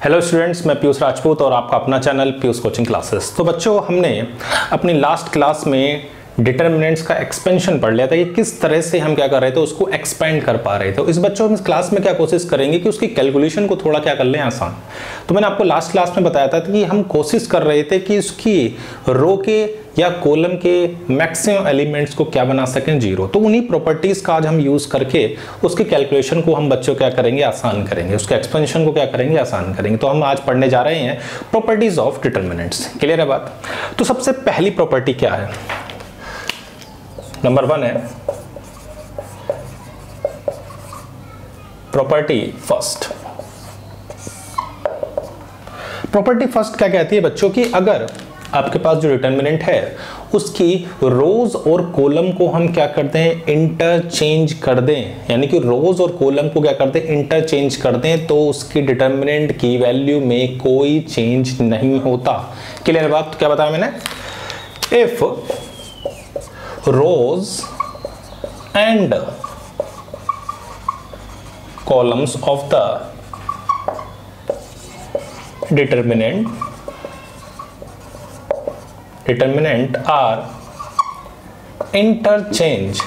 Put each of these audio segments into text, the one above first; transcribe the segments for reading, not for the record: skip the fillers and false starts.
Hello students, मैं पीयूष राजपूत और आपका अपना चैनल पीयूष कोचिंग क्लासेस। तो बच्चों, हमने अपनी लास्ट क्लास में डिटर्मिनेंट्स का एक्सपेंशन पढ़ लिया था। ये किस तरह से हम क्या कर रहे थे, उसको एक्सपेंड कर पा रहे थे। तो इस बच्चों हम इस क्लास में क्या कोशिश करेंगे कि उसकी कैलकुलेशन को थोड़ा क्या कर लें आसान। तो मैंने आपको लास्ट क्लास में बताया था कि हम कोशिश कर रहे थे कि उसकी रो के या कॉलम के मैक्सिमम एलिमेंट्स को क्या बना सकें, जीरो। तो उन्हीं प्रॉपर्टीज का आज हम यूज करके उसकी कैलकुलेशन को हम बच्चों क्या करेंगे, आसान करेंगे। उसके एक्सपेंशन को क्या करेंगे, आसान करेंगे। तो हम आज पढ़ने जा रहे हैं प्रॉपर्टीज ऑफ डिटर्मिनेंट्स। क्लियर है बात? तो सबसे पहली प्रॉपर्टी क्या है, नंबर 1 है प्रॉपर्टी फर्स्ट। प्रॉपर्टी फर्स्ट क्या कहती है बच्चों की, अगर आपके पास जो डिटर्मिनेंट है उसकी रोज और कॉलम को हम क्या करते हैं, इंटरचेंज कर दें, यानी कि रोज और कॉलम को क्या करते हैं, इंटरचेंज कर दें, तो उसकी डिटर्मिनेंट की वैल्यू में कोई चेंज नहीं होता। क्लियर बात? तो क्या बताया मैंने, if rows and columns of the determinant are interchanged,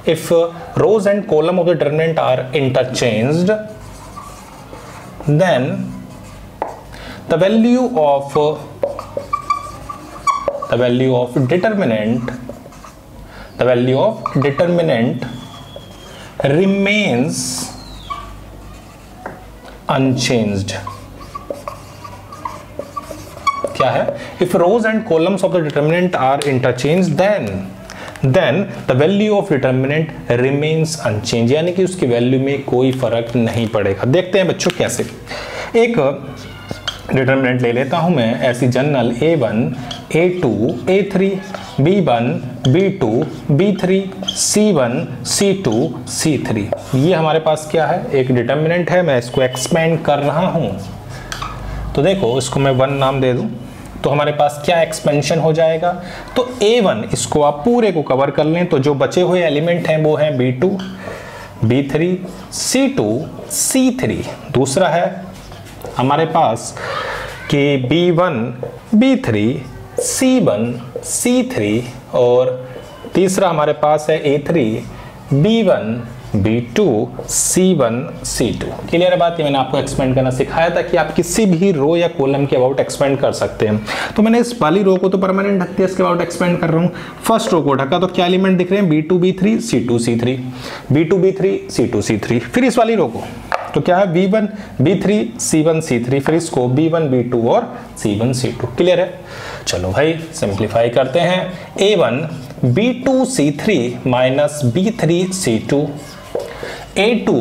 if rows and column of the determinant are interchanged, then the value of determinant remains unchanged। क्या है, if rows and columns of the determinant are interchanged, then the value of determinant remains unchanged, यानी कि उसकी value में कोई फर्क नहीं पड़ेगा। देखते हैं बच्चों कैसे। एक डिटर्मिनेंट ले लेता हूं मैं ऐसी general, A1 A2 A3 B1 B2 B3 C1 C2 C3। ये हमारे पास क्या है, एक डिटर्मिनेंट है। मैं इसको एक्सपेंड कर रहा हूं, तो देखो इसको मैं 1 नाम दे दूं, तो हमारे पास क्या एक्सपेंशन हो जाएगा। तो A1 इसको आप पूरे को कवर कर लें, तो जो बचे हुए एलिमेंट हैं वो हैं B2 B3 C2 C3। दूसरा है हमारे पास कि B1 B3 C1 C3, और तीसरा हमारे पास है A3 B1 B2 C1 C2। Clear है बात? ये मैंने आपको एक्सपेंड करना सिखाया था कि आप किसी भी रो या कॉलम के अबाउट एक्सपेंड कर सकते हैं। तो मैंने इस वाली रो को तो परमानेंट ढक दिया, इसके अबाउट एक्सपेंड कर रहा हूँ। फर्स्ट रो को ढका तो क्या एलिमेंट दिख रहे हैं, B2 B3 C2 C3 B2 B3 C2 C3। फिर इस वाली रो को तो क्या है, B1 B3 C1 C3, फिर इसको B1 B2 और C1 C2। क्लियर है? चलो भाई सिंप्लीफाई करते हैं। A1 B2 C3 minus B3 C2, A2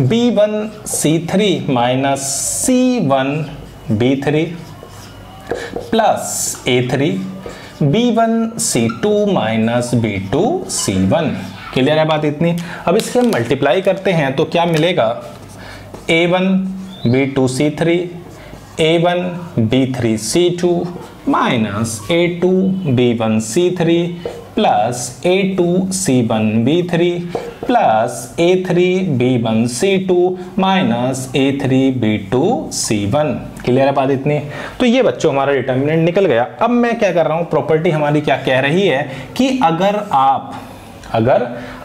B1 C3 minus C1 B3 plus A3 B1 C2 minus B2 C1। Clear है बात इतनी? अब इसके हम मल्टीप्लाई करते हैं तो क्या मिलेगा, A1 B2 C3 A1 B3 C2 minus A2 B1 C3 plus A2 C1 B3 plus A3 B1 C2 minus A3 B2 C1। Clear है बात इतनी? तो ये बच्चों हमारा डिटर्मिनेंट निकल गया। अब मैं क्या कर रहा हूं, प्रॉपर्टी हमारी क्या कह रही है कि अगर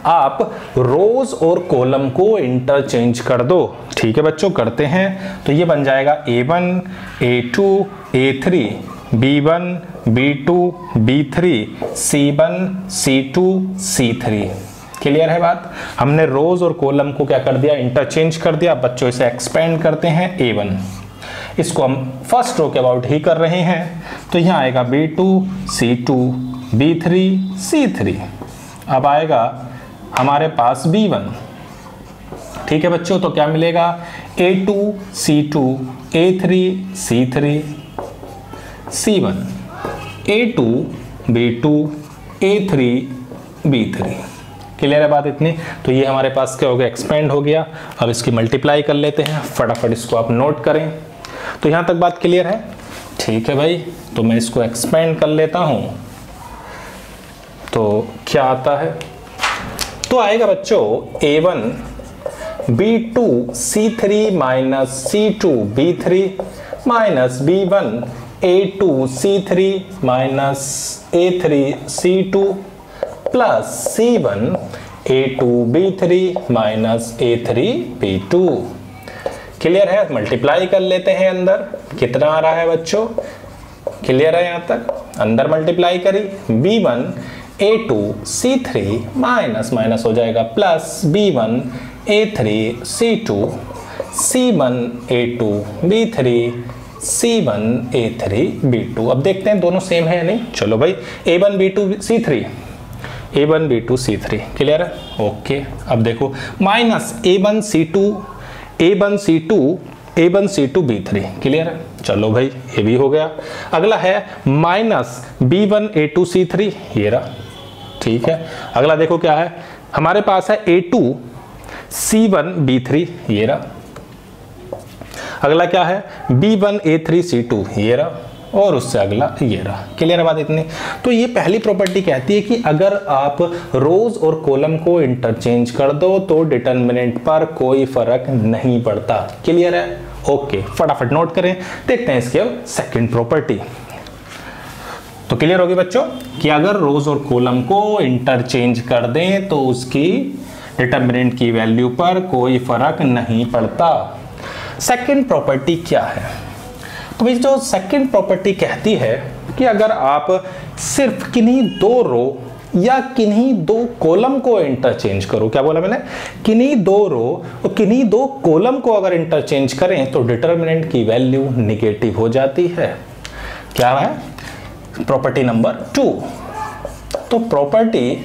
आप रोज और कॉलम को इंटरचेंज कर दो। ठीक है बच्चों, करते हैं। तो ये बन जाएगा A1 A2 A3 B1 B2 B3 C1 C2 C3। Clear है बात? हमने रोज और कॉलम को क्या कर दिया, इंटरचेंज कर दिया। बच्चों इसे एक्सपेंड करते हैं A1, इसको हम फर्स्ट रो के अबाउट ही कर रहे हैं। तो यहाँ आएगा B2 C2 B3 C3। अब आएगा हमारे पास B1। ठीक है बच्चों, तो क्या मिलेगा, A2 C2 A3 C3 C1 A2 B2 A3 B3। Clear है बात इतनी? तो ये हमारे पास क्या हो गया, एक्सपेंड हो गया। अब इसकी मल्टीप्लाई कर लेते हैं, फटाफट इसको आप नोट करें। तो यहां तक बात क्लियर है? ठीक है भाई, तो मैं इसको एक्सपेंड कर लेता हूं। तो क्या आता है, तो आएगा बच्चों A1 B2 C3 minus C2 B3 minus B1 A2 C3 minus A3 C2 plus C1 A2 B3 minus A3 B2। Clear है? मल्टीप्लाई कर लेते हैं अंदर, कितना आ रहा है बच्चों? क्लियर है? यहां तक अंदर मल्टीप्लाई करी, B1 A2 C3 minus minus हो जाएगा plus B1 A3 C2 C1 A2 B3 C1 A3 B2। अब देखते हैं दोनों सेम है या नहीं। चलो भाई, A1 B2 C3 A1 B2 C3 clear है? ओके, अब देखो minus A1 C2 B3 clear है? चलो भाई, ये भी हो गया। अगला है माइनस B1 A2 C3, ये रहा, ठीक है। अगला देखो क्या है, हमारे पास है A2 C1 B3, ये रहा। अगला क्या है, B1 A3 C2, ये रहा, और उससे अगला ये रहा। क्लियर है बात इतनी? तो ये पहली प्रॉपर्टी कहती है कि अगर आप रोज और कॉलम को इंटरचेंज कर दो तो डिटरमिनेंट पर कोई फर्क नहीं पड़ता। क्लियर है? ओके, फटाफट नोट करें। देखते हैं इसकी अब सेकंड प्रॉपर्टी। तो क्लियर होगी बच्चों कि अगर रोज और कॉलम को इंटरचेंज कर दें तो उसकी डिटरमिनेंट की वैल्यू पर कोई फर्क नहीं पड़ता। सेकंड प्रॉपर्टी क्या है? तो भाई जो सेकंड प्रॉपर्टी कहती है कि अगर आप सिर्फ किन्हीं दो रो या किन्हीं दो कॉलम को इंटरचेंज करो, क्या बोला मैंने? किन्हीं दो रो और किन्हीं दो कॉलम को अगर इंटरचेंज करें तो डिटरमिनेंट की वैल्यू निगेटिव हो जाती है। क्या है? Property number 2। तो प्रॉपर्टी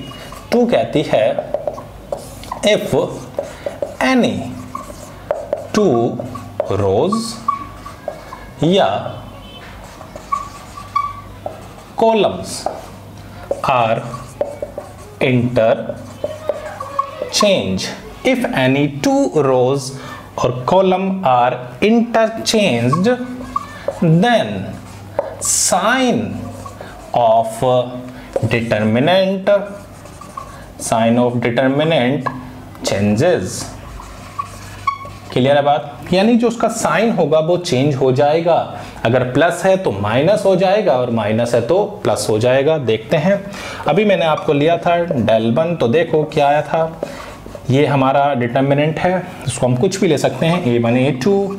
2 कहती है इफ एनी टू रोज या columns are interchange, if any two rows or column are interchanged, then sign of determinant changes। Clear है बात? यानी जो उसका साइन होगा वो चेंज हो जाएगा। अगर प्लस है तो माइनस हो जाएगा और माइनस है तो प्लस हो जाएगा। देखते हैं, अभी मैंने आपको लिया था del 1, तो देखो क्या आया था। ये हमारा डिटरमिनेंट है, इसको हम कुछ भी ले सकते हैं, A1 A2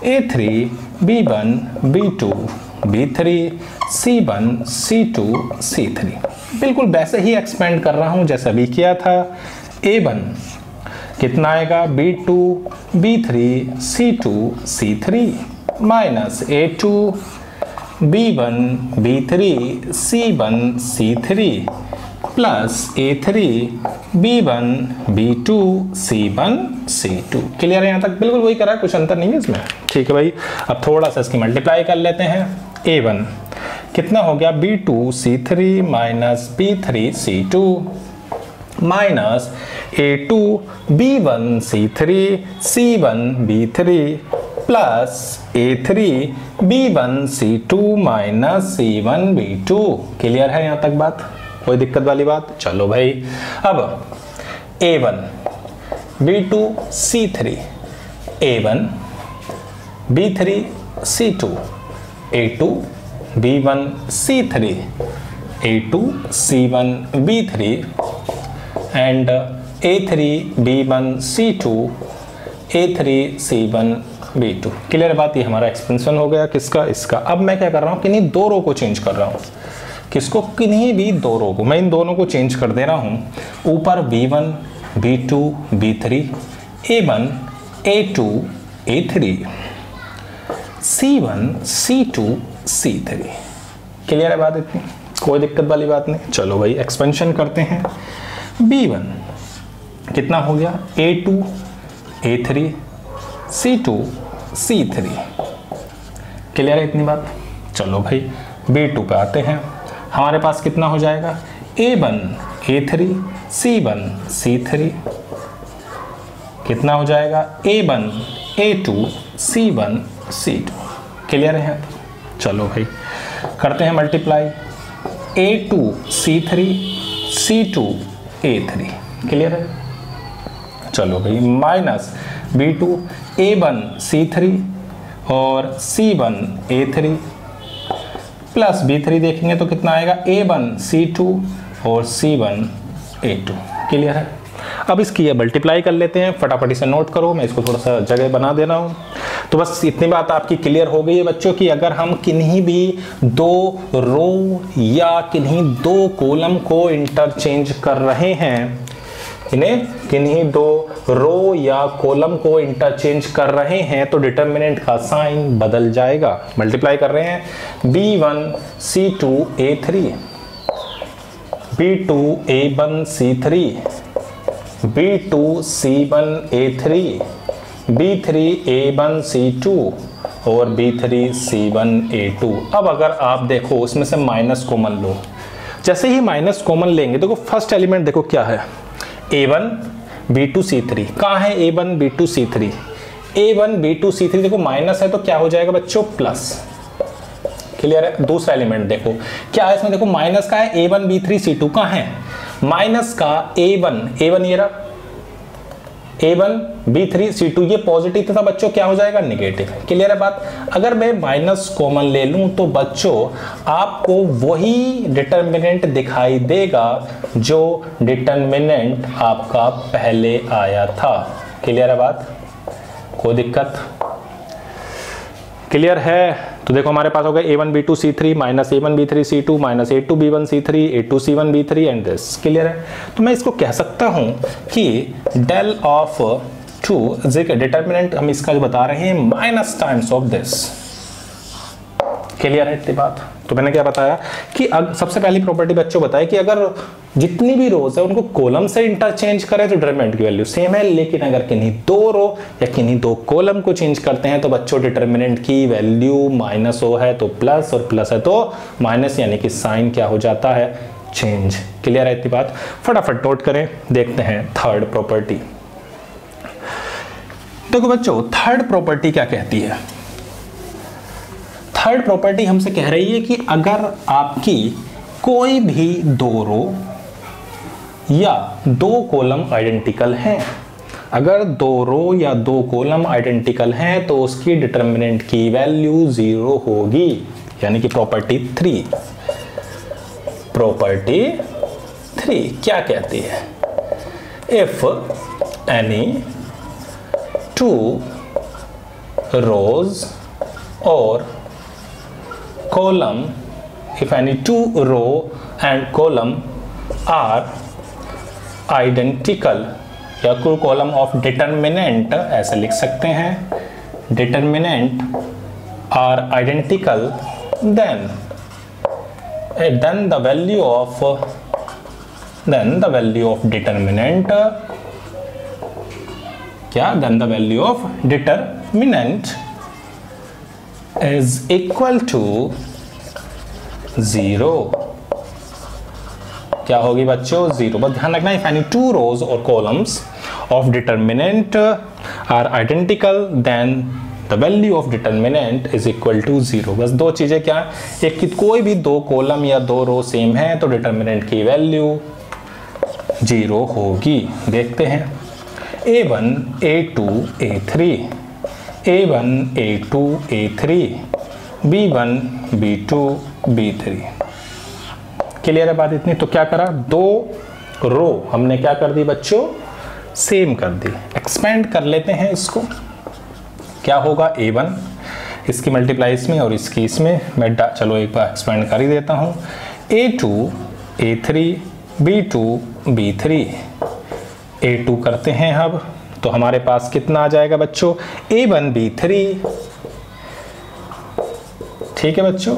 A3 B1 B2 B3 C1 C2 C3। बिल्कुल वैसे ही एक्सपेंड कर रहा हूं जैसा अभी किया था। A1 कितना आएगा, B2 B3 C2 C3 minus A2 B1 B3 C1 C3 plus A3 B1 B2 C1 C2। Clear है? यहाँ तक बिल्कुल वही करा है, कुछ अंतर नहीं है इसमें। ठीक है भाई, अब थोड़ा सा इसकी मल्टीप्लाई कर लेते हैं। A1 कितना हो गया, B2 C3 minus B3 C2 minus A2 B1 C3 C1 B3 plus A3 B1 C2 minus C1 B2। Clear है यहाँ तक बात? कोई दिक्कत वाली बात? चलो भाई, अब A1 B2 C3 A1 B3 C2 A2 B1 C3 A2 C1 B3 and A3 B1 C2 A3 C1 B2। Clear बात? ये हमारा एक्सपेंशन हो गया किसका? इसका। अब मैं क्या कर रहा हूँ, किन्हीं दो रो को चेंज कर रहा हूँ। किसको? किन्हीं भी दो रो को। मैं इन दोनों को चेंज कर दे रहा हूँ। ऊपर B1 B2 B3 A1 A2 A3 C1 C2 C3। Clear है बात इतनी? कोई दिक्कत वाली बात नहीं। चलो भाई, एक्सपेंशन करते हैं। B1 कितना हो गया, A2 A3 C2 C3। Clear है इतनी बात? चलो भाई, B2 पे आते हैं। हमारे पास कितना हो जाएगा, A1 A3 C1 C3 कितना हो जाएगा, A1 A2 C1 C2। Clear है? चलो भाई, करते हैं multiply. A2 C3 C2 A3। Clear है? चलो भाई, माइनस B2 A1 C3 और C1 A3 प्लस B3 देखेंगे तो कितना आएगा A1 C2 और C1 A2। क्लियर है? अब इसकी ये मल्टीप्लाई कर लेते हैं, फटाफट इसे नोट करो, मैं इसको थोड़ा सा जगह बना दे रहा हूँ। तो बस इतनी बात आपकी क्लियर हो गई है बच्चों कि अगर हम किन्हीं भी दो रो या किन्हीं दो कॉलम को इंटरचेंज कर रहे हैं, इन्हें किन्हीं दो रो या कॉलम को इंटरचेंज कर रहे हैं तो डिटरमिनेंट का साइन बदल जाएगा। मल्टीप्लाई कर रहे हैं B1 C2 A3, B2 A1 C3, B2 C1 A3, B3 A1 C2 और B3 C1 A2। अब अगर आप देखो इसमें से माइनस कॉमन लो, जैसे ही माइनस कॉमन लेंगे देखो फर्स्ट एलिमेंट देखो क्या है, A1 B2 C3। कहाँ है A1 B2 C3? A1 B2 C3 देखो माइनस है तो क्या हो जाएगा बच्चों, प्लस। क्लियर है? दूसरा एलिमेंट देखो क्या है इसमें, देखो माइनस का है A1 B3 C2, कहाँ है माइनस का A1 ये रहा A1 B3 C2, ये पॉजिटिव था बच्चों, क्या हो जाएगा नेगेटिव। क्लियर है बात? अगर मैं माइनस कॉमन ले लूं तो बच्चों आपको वही डिटरमिनेंट दिखाई देगा जो डिटरमिनेंट आपका पहले आया था। क्लियर है बात? कोई दिक्कत? क्लियर है? तो देखो हमारे पास हो गया A1 B2 C3 minus A1 B3 C2 minus A2 B1 C3 A2 C1 B3 and this. Clear है? तो मैं इसको कह सकता हूं कि डेल ऑफ 2 डिटरमिनेंट हम इसका जो बता रहे हैं minus times of this. Clear है इतनी बात? तो मैंने क्या बताया कि सबसे पहली प्रॉपर्टी बच्चों बताई कि अगर जितनी भी रोज है उनको कॉलम से इंटरचेंज करें तो डिटरमिनेंट की वैल्यू सेम है, लेकिन अगर किन्हीं दो रो या किन्हीं दो कॉलम को चेंज करते हैं तो बच्चों डिटरमिनेंट की वैल्यू माइनस हो है तो प्लस और प्लस है तो माइनस, यानी कि साइन क्या हो जाता है, चेंज। क्लियर है इतनी बात? फटाफट नोट करें, देखते हैं थर्ड प्रॉपर्टी। देखो बच्चों थर्ड प्रॉपर्टी क्या कहती है? थर्ड प्रॉपर्टी हमसे कह रही है कि अगर आपकी कोई भी दो रो या दो कॉलम आइडेंटिकल हैं, अगर दो रो या दो कॉलम आइडेंटिकल हैं तो उसकी डिटरमिनेंट की वैल्यू 0 होगी, यानी कि प्रॉपर्टी 3। प्रॉपर्टी 3 क्या कहती है? इफ एनी टू रोज और column, if any two row and column are identical, या कोई column of determinant ऐसे लिख सकते हैं, determinant are identical, then the value of determinant क्या, then the value of determinant is equal to 0। क्या होगी बच्चों? 0। बस ध्यान रखना, if any two rows or columns of determinant are identical then the value of determinant is equal to 0। बस दो चीजें क्या, एक कि कोई भी दो कॉलम या दो रो सेम है तो डिटरमिनेंट की वैल्यू 0 होगी। देखते हैं A1 A2 A3, A1 A2 A3, B1 B2 B3। Clear है बात इतनी? तो क्या करा, दो रो हमने क्या कर दी बच्चों, सेम कर दी। एक्सपेंड कर लेते हैं इसको, क्या होगा A1 इसकी मल्टीप्लाई इसमें और इसकी इसमें, मैं चलो एक बार एक्सपेंड कर ही देता हूँ। A2 A3 B2 B3 A2 करते हैं अब, तो हमारे पास कितना आ जाएगा बच्चों, A1 B3। ठीक है बच्चों?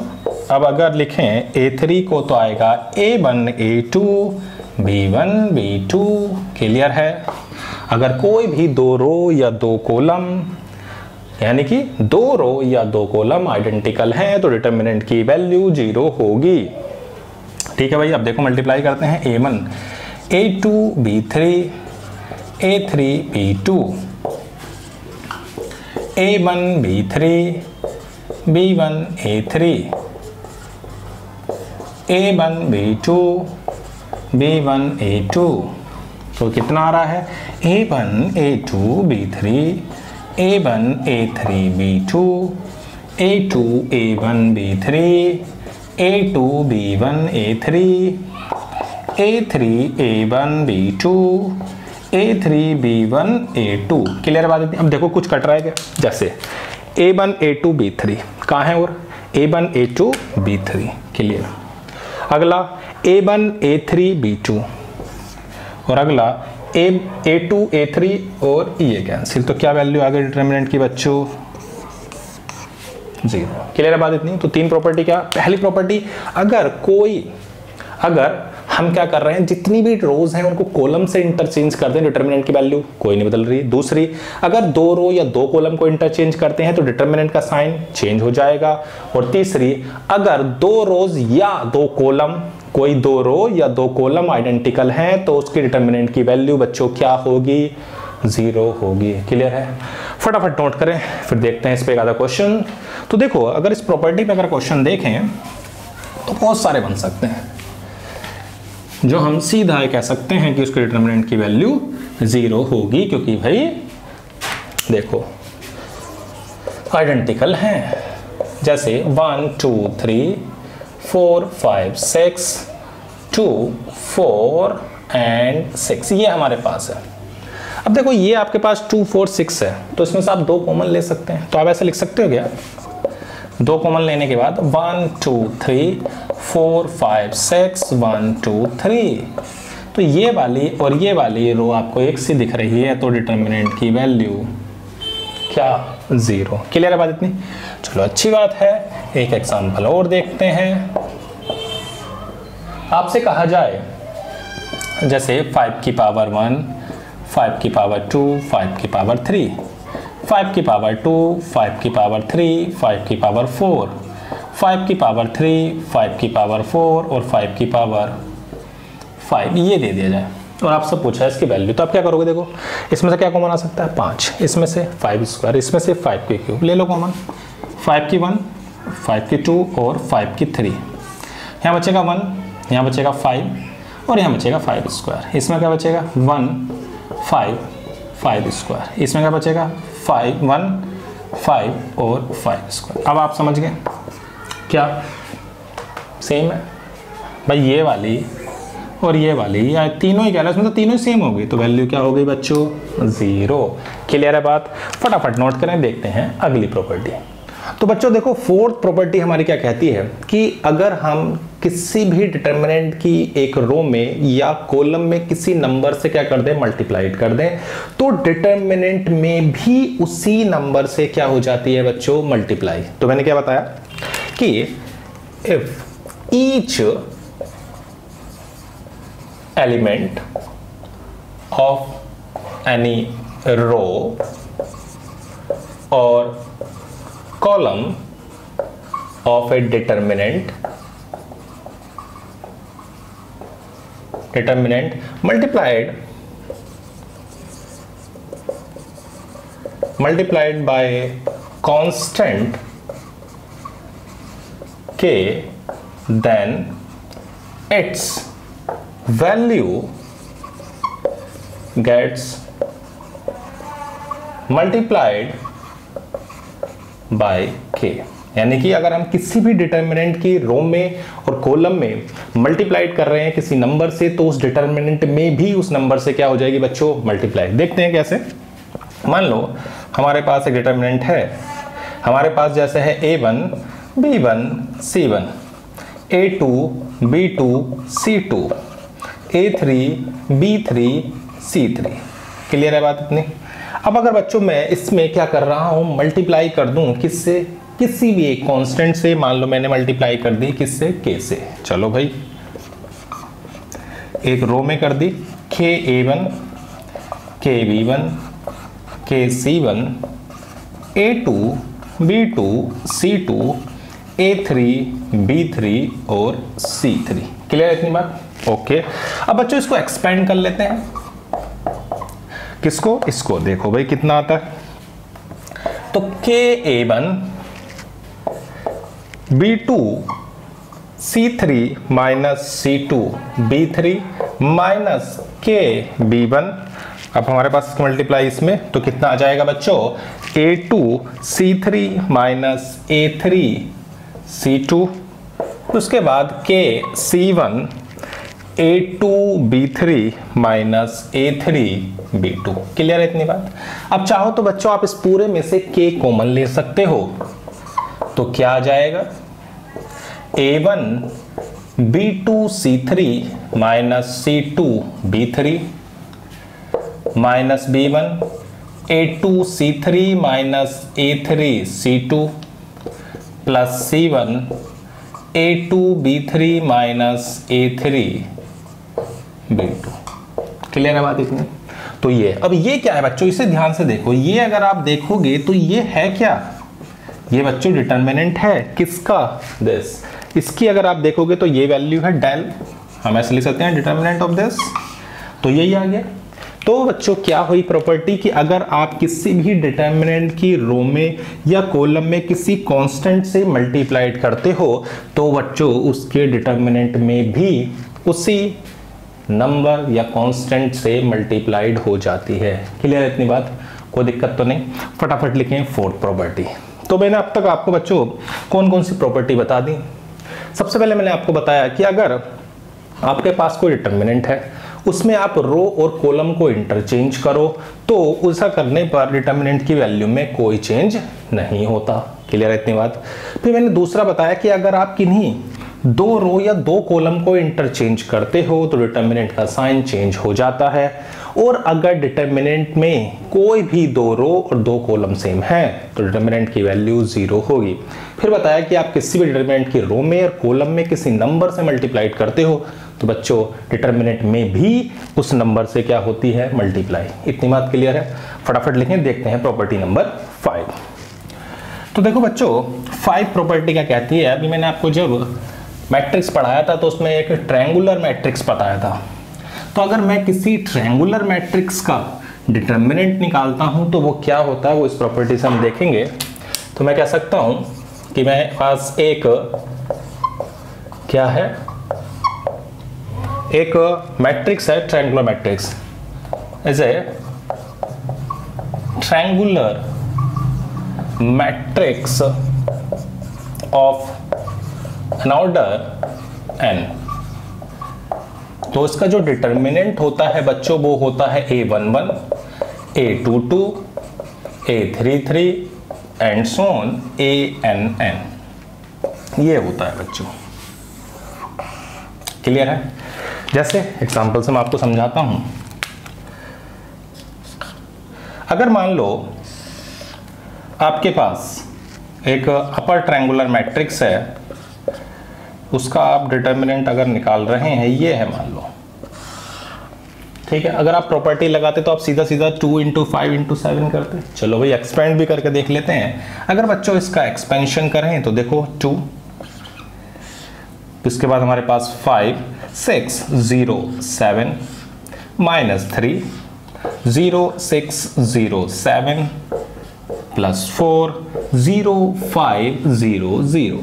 अब अगर लिखें A3 को तो आएगा A1 A2 B1 B2। Clear है? अगर कोई भी दो रो या दो कॉलम, यानी कि दो रो या दो कॉलम आइडेंटिकल हैं तो डिटरमिनेंट की वैल्यू 0 होगी। ठीक है भाई? अब देखो मल्टीप्लाई करते हैं A1 A2 B3 A3 B2 A1 B3 B1 A3 A1 B2 B1 A2। तो कितना आ रहा है A1 A2 B3 A1 A3 B2 A2 A1 B3 A2 B1 A3 A3 A1 B2 A3 B1 A2। Clear बात है। अब देखो कुछ cut रहा है क्या, जैसे A1 A2 B3 कहाँ है, और A1 A2 B3 क्लियर। अगला A1 A3 B2 और अगला A2 A3 और ये कैंसिल, तो क्या वैल्यू आ गई डिटरमिनेंट की बच्चों, 0। क्लियर है बात इतनी। तो तीन प्रॉपर्टी क्या, पहली प्रॉपर्टी अगर हम क्या कर रहे हैं, जितनी भी रोज हैं उनको कॉलम से इंटरचेंज कर दें, डिटरमिनेंट की वैल्यू कोई नहीं बदल रही। दूसरी, अगर दो रो या दो कॉलम को इंटरचेंज करते हैं तो डिटरमिनेंट का साइन चेंज हो जाएगा। और तीसरी, अगर दो रोज या दो कॉलम, कोई दो रो या दो कॉलम आइडेंटिकल हैं तो उसकी डिटरमिनेंट की वैल्यू बच्चों क्या होगी, 0 होगी। क्लियर है। फटाफट नोट करें, फिर देखते हैं इस पे एक आधा क्वेश्चन। तो देखो, अगर इस प्रॉपर्टी पे अगर क्वेश्चन देखें तो बहुत सारे बन सकते हैं, जो हम सीधा कह सकते हैं कि उसके डिटरमिनेंट की वैल्यू 0 होगी, क्योंकि भाई देखो आइडेंटिकल हैं। जैसे 1 2 3 4 5 6 2 4 एंड 6 ये हमारे पास है। अब देखो ये आपके पास 2 4 6 है, तो इसमें से आप दो कॉमन ले सकते हैं। तो आप ऐसे लिख सकते हो क्या, दो कॉमन लेने के बाद 1 2 3 4 5 6 1 2 3, तो ये वाली और ये वाली रो आपको एक सी दिख रही है, तो डिटरमिनेंट की वैल्यू क्या, 0। क्लियर है बात इतनी। चलो अच्छी बात है, एक एग्जांपल और देखते हैं। आपसे कहा जाए जैसे 5 की पावर 1 5 की पावर 2 5 की पावर 3 5 की पावर 2 5 की पावर 3 5 की पावर 4 5 की पावर 3 5 की पावर 4 और 5 की पावर 5 ये दे दिया जाए और आपसे पूछा है इसकी वैल्यू, तो आप क्या करोगे, देखो इसमें से क्या कॉमन आ सकता है, 5, इसमें से 5 स्क्वायर, इसमें से 5 की क्यूब ले लो कॉमन, 5 की 1 5 की 2 और 5 की 3, यहाँ बचेगा 1, यहाँ बचेगा 5 और यहाँ बचेगा 5 स्क्वायर, इसमें क्या बचेगा 1 5 5 स्क्वायर, इसमें क्या बचेगा 5 1 5 और 5 स्क्वायर। अब आप समझ गए क्या, सेम है भाई, ये वाली और ये वाली या तीनों ही कह रहा है, इसमें तो तीनों ही सेम हो गई, तो वैल्यू क्या हो गई बच्चों, 0। क्लियर है बात। फटाफट नोट करें, देखते हैं अगली प्रॉपर्टी। तो बच्चों देखो, फोर्थ प्रॉपर्टी हमारी क्या कहती है कि अगर हम किसी भी डिटरमिनेंट की एक रो में या कॉलम में किसी नंबर से क्या कर दें, मल्टीप्लाइड कर दें, तो डिटरमिनेंट में भी उसी नंबर से क्या हो जाती है बच्चों, मल्टीप्लाई। तो मैंने क्या बताया कि if each element of any row or column of a determinant multiplied by constant k, then its value gets multiplied by k. यानी कि अगर हम किसी भी डिटरमिनेंट की रो में और कॉलम में मल्टीप्लाइड कर रहे हैं किसी नंबर से, तो उस डिटरमिनेंट में भी उस नंबर से क्या हो जाएगी बच्चों, मल्टीप्लाई। देखते हैं कैसे। मान लो हमारे पास एक डिटरमिनेंट है, हमारे पास जैसे है A1 B1 C1 A2 B2 C2 A3 B3 C3। Clear है बात इतनी। अब अगर बच्चों मैं इसमें क्या कर रहा हूं, मल्टीप्लाई कर दूं किससे, किसी भी एक कांस्टेंट से, मान लो मैंने मल्टीप्लाई कर दी किससे, k से। चलो भाई एक रो में कर दी, k A1 k B1 k C1 A2 B2 C2 A3 B3 और C3। क्लियर है इतनी बात, ओके। अब बच्चों इसको एक्सपेंड कर लेते हैं, किसको, इसको। देखो भाई कितना आता है, तो k A1 B2 C3 minus C2 B3 minus के B1, अब हमारे पास मल्टीप्लाई इसमें तो कितना आ जाएगा बच्चों, A2C3 माइनस A3C2, उसके बाद के C1 A2B3 minus A3B2। Clear है इतनी बात। अब चाहो तो बच्चों आप इस पूरे में से के कॉमन ले सकते हो, तो क्या आ जाएगा, A1 B2C3 minus C2B3 minus B1 A2C3 minus A3C2 plus C1 A2B3 minus A3B2। Clear है बात इतनी। तो ये, अब ये क्या है बच्चों, इसे ध्यान से देखो, ये अगर आप देखोगे तो ये है क्या, ये बच्चों डिटर्मिनेंट है किसका, दिस। इसकी अगर आप देखोगे तो ये वैल्यू है डेल, हम ऐसे लिख सकते हैं डिटर्मिनेंट ऑफ दिस, तो यही आ गया। तो बच्चों क्या हुई प्रॉपर्टी कि अगर आप किसी भी डिटर्मिनेंट की रो में या कॉलम में किसी कांस्टेंट से मल्टीप्लाइड करते हो तो बच्चों उसके डिटर्मिनेंट में भी उसी नंबर या कांस्टेंट से मल्टीप्लाइड हो जाती है। क्लियर है इतनी बात, कोई दिक्कत तो नहीं। फटाफट लिखें फोर्थ प्रॉपर्टी। तो मैंने अब तक आपको बच्चों कौन कौन सी प्रॉपर्टी बता दी। सबसे पहले मैंने आपको बताया कि अगर आपके पास कोई डिटर्मिनेंट है, उसमें आप रो और कॉलम को इंटरचेंज करो तो ऐसा करने पर डिटर्मिनेंट की वैल्यू में कोई चेंज नहीं होता। क्लियर है इतनी बात। फिर मैंने दूसरा बताया कि अगर आप किन्हीं दो रो या दो कॉलम को इंटरचेंज करते हो तो डिटर्मिनेंट का साइन चेंज हो जाता है, और अगर डिटर्मिनेंट में कोई भी दो रो और दो कॉलम सेम है तो डिटर्मिनेंट की वैल्यू 0 होगी। फिर बताया कि आप किसी भी डिटर्मिनेंट की रो में और कॉलम में किसी नंबर से मल्टीप्लाइड करते हो तो बच्चों डिटर्मिनेंट में भी उस नंबर से क्या होती है, मल्टीप्लाई। इतनी बात क्लियर है। फटाफट लिखें, देखते हैं प्रॉपर्टी नंबर 5। तो देखो बच्चों 5 प्रॉपर्टी क्या कहती है। अभी मैंने आपको जब मैट्रिक्स पढ़ाया था तो उसमें एक ट्रायंगुलर मैट्रिक्स बताया था। तो अगर मैं किसी ट्रायंगुलर मैट्रिक्स का डिटर्मिनेंट निकालता हूं तो वो क्या होता है, वो इस प्रॉपर्टी से हम देखेंगे। तो मैं कह सकता हूं कि मेरे पास एक क्या है, एक मैट्रिक्स है, triangular matrix is a triangular matrix of n order n। तो इसका जो डिटर्मिनेंट होता है बच्चों वो होता है A11, A22, A33 and so on ANN। ये होता है बच्चों। क्लियर है। जैसे एग्जांपल से मैं आपको समझाता हूं। अगर मान लो आपके पास एक अपर ट्रायंगुलर मैट्रिक्स है, उसका आप डिटर्मिनेंट अगर निकाल रहे हैं, ये है मान लो, ठीक है। अगर आप प्रॉपर्टी लगाते तो आप सीधा सीधा 2 × 5 × 7 करते। चलो भाई एक्सपेंड भी करके देख लेते हैं। अगर बच्चों इसका एक्सपेंशन करें तो देखो 2, इसके बाद हमारे पास 5 6 0 7 -3 0 6 0 7 +4 0 5 0 0।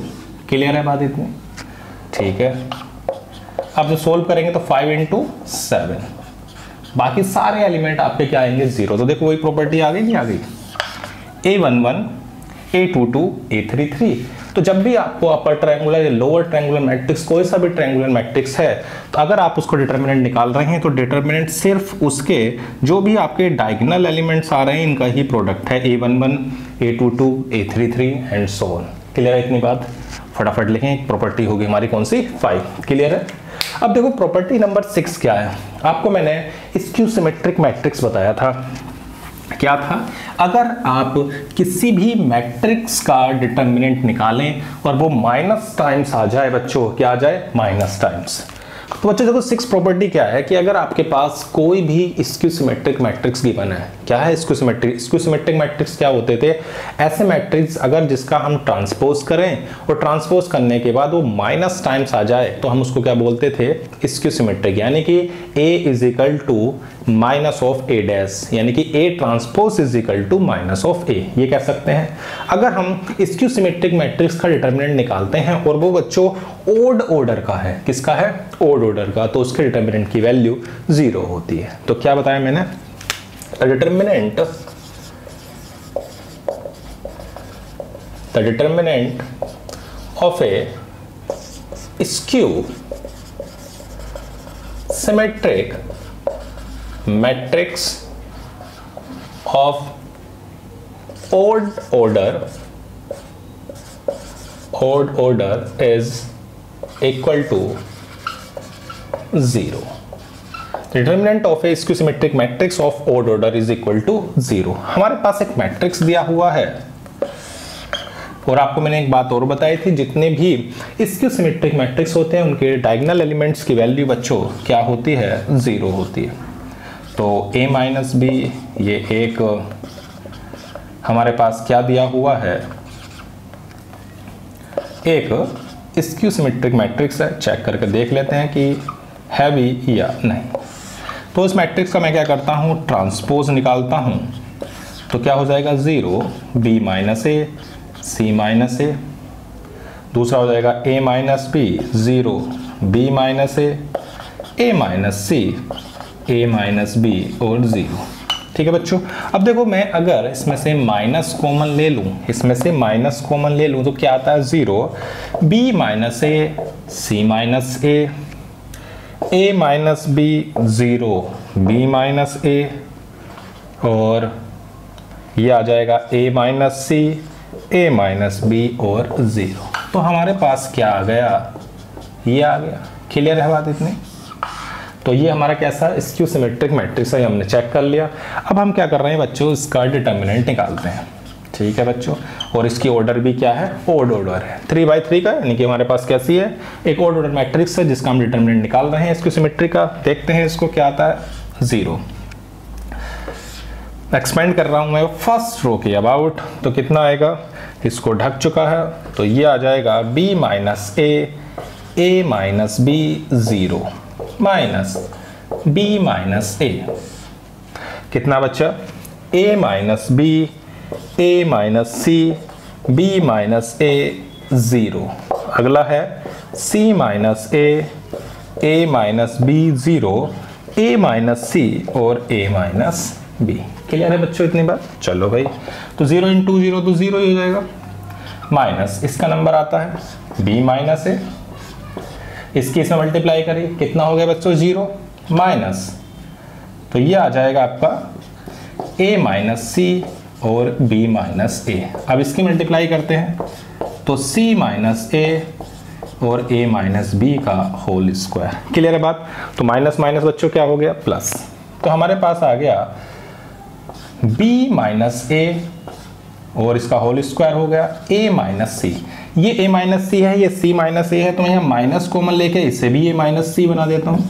क्लियर है बात इतनी, ठीक है। अब जो सोल्व करेंगे तो 5 × 7, बाकी सारे एलिमेंट आपके क्या आएंगे 0। तो देखो वही प्रॉपर्टी आ गई, नहीं आ गई, A11 A22 A33। तो जब भी आपको अपर ट्रायंगुलर या लोअर ट्रायंगुलर मैट्रिक्स, कोई सा भी ट्रायंगुलर मैट्रिक्स है, तो अगर आप उसको डिटर्मिनेंट निकाल रहे हैं तो डिटर्मिनेंट सिर्फ उसके जो भी आपके डायगोनल एलिमेंट्स आ रहे हैं इनका ही प्रोडक्ट है, A11 A22 A33 and so on. Clear है इतनी बात। फटाफट लिखें, प्रॉपर्टी होगी हमारी कौन सी, 5। क्लियर है। अब देखो प्रॉपर्टी नंबर 6 क्या है। आपको मैंने स्क्यू सिमेट्रिक मैट्रिक्स बताया था। क्या था, अगर आप किसी भी मैट्रिक्स का डिटर्मिनेंट निकालें और वो माइनस टाइम्स आ जाए बच्चों, क्या आ जाए, माइनस टाइम्स। तो बच्चों देखो 6 प्रॉपर्टी क्या है कि अगर आपके पास कोई भी स्क्यू सिमेट्रिक मैट्रिक्स गिवन है, क्या है skew symmetric. Skew symmetric matrix क्या होते थे, ऐसे मैट्रिक्स अगर जिसका हम ट्रांसपोज करें और ट्रांसपोज करने के बाद वो माइनस टाइम्स आ जाए तो हम उसको क्या बोलते थे, स्क्यू सिमेट्रिक। यानी कि A = minus of A dash, यानी कि A transpose = minus of A, ये कह सकते हैं। अगर हम स्क्यू सिमेट्रिक मैट्रिक्स का डिटर्मिनेंट निकालते हैं और वो बच्चों ओड ऑर्डर का है, किसका है? ओड ऑर्डर का, तो उसके डिटर्मिनेंट की वैल्यू 0 होती है। तो क्या बताया मैंने? Determinant of A skew symmetric matrix of odd order is equal to 0. Determinant of A skew symmetric matrix of odd order is equal to 0। हमारे पास एक मैट्रिक्स दिया हुआ है और आपको मैंने एक बात और बताई थी, जितने भी स्क्यू सिमेट्रिक मैट्रिक्स होते हैं उनके डायगोनल एलिमेंट्स की वैल्यू बच्चों क्या होती है? 0 होती है। तो a माइनस बी, ये एक हमारे पास क्या दिया हुआ है? एक स्क्यू सिमेट्रिक मैट्रिक्स है। चेक करके देख लेते हैं कि है भी या नहीं। तो इस मैट्रिक्स का मैं क्या करता हूं? ट्रांसपोज निकालता हूं। तो क्या हो जाएगा? 0 b minus a c minus a, दूसरा हो जाएगा a minus B 0 b minus A minus c a minus b और 0। ठीक है बच्चों। अब देखो, मैं अगर इसमें से माइनस कॉमन ले लूं, इसमें से माइनस कॉमन ले लूं तो क्या आता है? 0 b minus a c minus A minus B 0 b minus a, और ये आ जाएगा a minus c a minus b और 0। तो हमारे पास क्या आ गया? ये आ गया। क्लियर है बात इतनी? तो ये हमारा कैसा स्क्यू सिमेट्रिक मैट्रिक्स है, हमने चेक कर लिया। अब हम क्या कर रहे हैं बच्चों? इसका डिटर्मिनेंट निकालते हैं। ठीक है बच्चों, और इसकी ऑर्डर भी क्या है? ओड ऑर्डर है, 3/3 का, यानी कि हमारे पास कैसी है? एक ओड ऑर्डर मैट्रिक्स है जिसका हम डिटर्मिनेंट निकाल रहे हैं स्क्यू सिमेट्रिक का। देखते हैं इसको क्या आता है? 0। एक्सपेंड कर रहा हूं मैं फर्स्ट रो के अबाउट, तो कितना आएगा? इसको ढक चुका है, तो ये आ जाएगा b minus A minus B 0 minus b minus A. कितना बच्चा? a minus B a minus C b minus A 0। अगला है c minus A minus B 0 a minus C और a माइनस बी। क्लियर है बच्चों इतनी बात? चलो भाई, तो 0 इंटू 0 तो 0 ही हो जाएगा, माइनस इसका नंबर आता है b माइनस ए, इसकी इसमें मल्टीप्लाई करिए, कितना हो गया बच्चों? 0 माइनस, तो ये आ जाएगा आपका a माइनस सी और b माइनस ए। अब इसकी मल्टीप्लाई करते हैं तो c माइनस ए और a माइनस बी का होल स्क्वायर। क्लियर है बात? तो माइनस माइनस बच्चों क्या हो गया? प्लस। तो हमारे पास आ गया b माइनस ए और इसका होल स्क्वायर हो गया a माइनस सी। ये a माइनस सी है, ये c माइनस ए है, तो मैं यहाँ माइनस कॉमन लेके इसे भी a माइनस सी बना देता हूँ।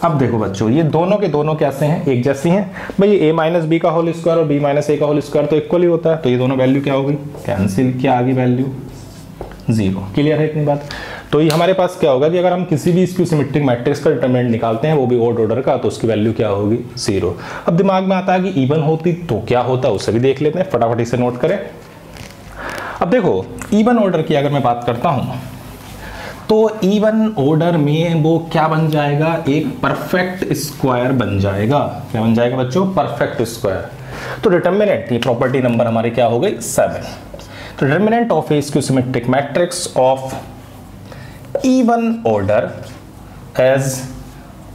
अब देखो बच्चों, ये दोनों के दोनों कैसे हैं? एक जैसी हैं भाई। a माइनस बी का होल स्क्वायर और b माइनस ए का होल स्क्वायर तो इक्वल ही होता है, तो ये दोनों वैल्यू क्या हो गई? कैंसिल। क्या आ गई वैल्यू? 0। क्लियर है इतनी बात? तो ये हमारे पास क्या होगा कि अगर हम किसी भी स्क्यू सिमेट्रिक मैट्रिक्स का डिटरमिनेंट निकालते हैं, वो भी ओड ऑर्डर का, तो उसकी वैल्यू क्या होगी? 0। अब दिमाग में आता है कि इवन होती तो क्या होता, उसे भी देख लेते हैं, फटाफट इसे नोट करें। अब देखो, इवन ऑर्डर की अगर मैं बात करता हूं तो इवन ऑर्डर में वो क्या बन जाएगा? एक परफेक्ट स्क्वायर बन जाएगा। क्या बन जाएगा बच्चों? Perfect square. तो डिटरमिनेंट की प्रॉपर्टी नंबर हमारी क्या हो गई? 7। तो determinant of A skew symmetric matrix of even order as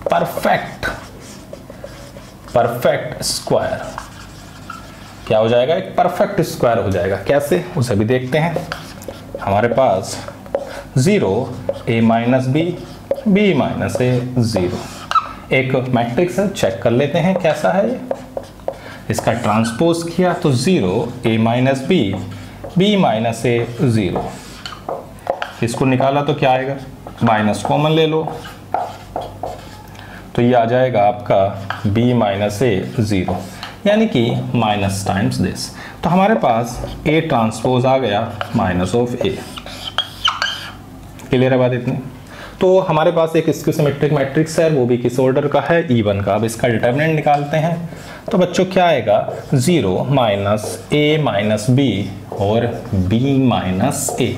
perfect square क्या हो जाएगा? एक परफेक्ट स्क्वायर हो जाएगा। कैसे? उसे भी देखते हैं। हमारे पास 0 a minus b minus A 0 एक मैट्रिक्स है, चेक कर लेते हैं कैसा है ये। इसका ट्रांसपोज किया तो 0 a minus b minus A 0। इसको निकाला तो क्या आएगा? माइनस कॉमन ले लो, तो ये आ जाएगा आपका b माइनस ए 0, यानी कि माइनस टाइम्स दिस। तो हमारे पास a ट्रांसपोज आ गया माइनस ऑफ a। क्लियर है बात इतनी? तो हमारे पास एक स्क्यू सिमेट्रिक मैट्रिक्स है, वो भी किस ऑर्डर का है? इवन का। अब इसका डिटरमिनेंट निकालते हैं तो बच्चों क्या आएगा? 0 माइनस a माइनस बी और b माइनस ए।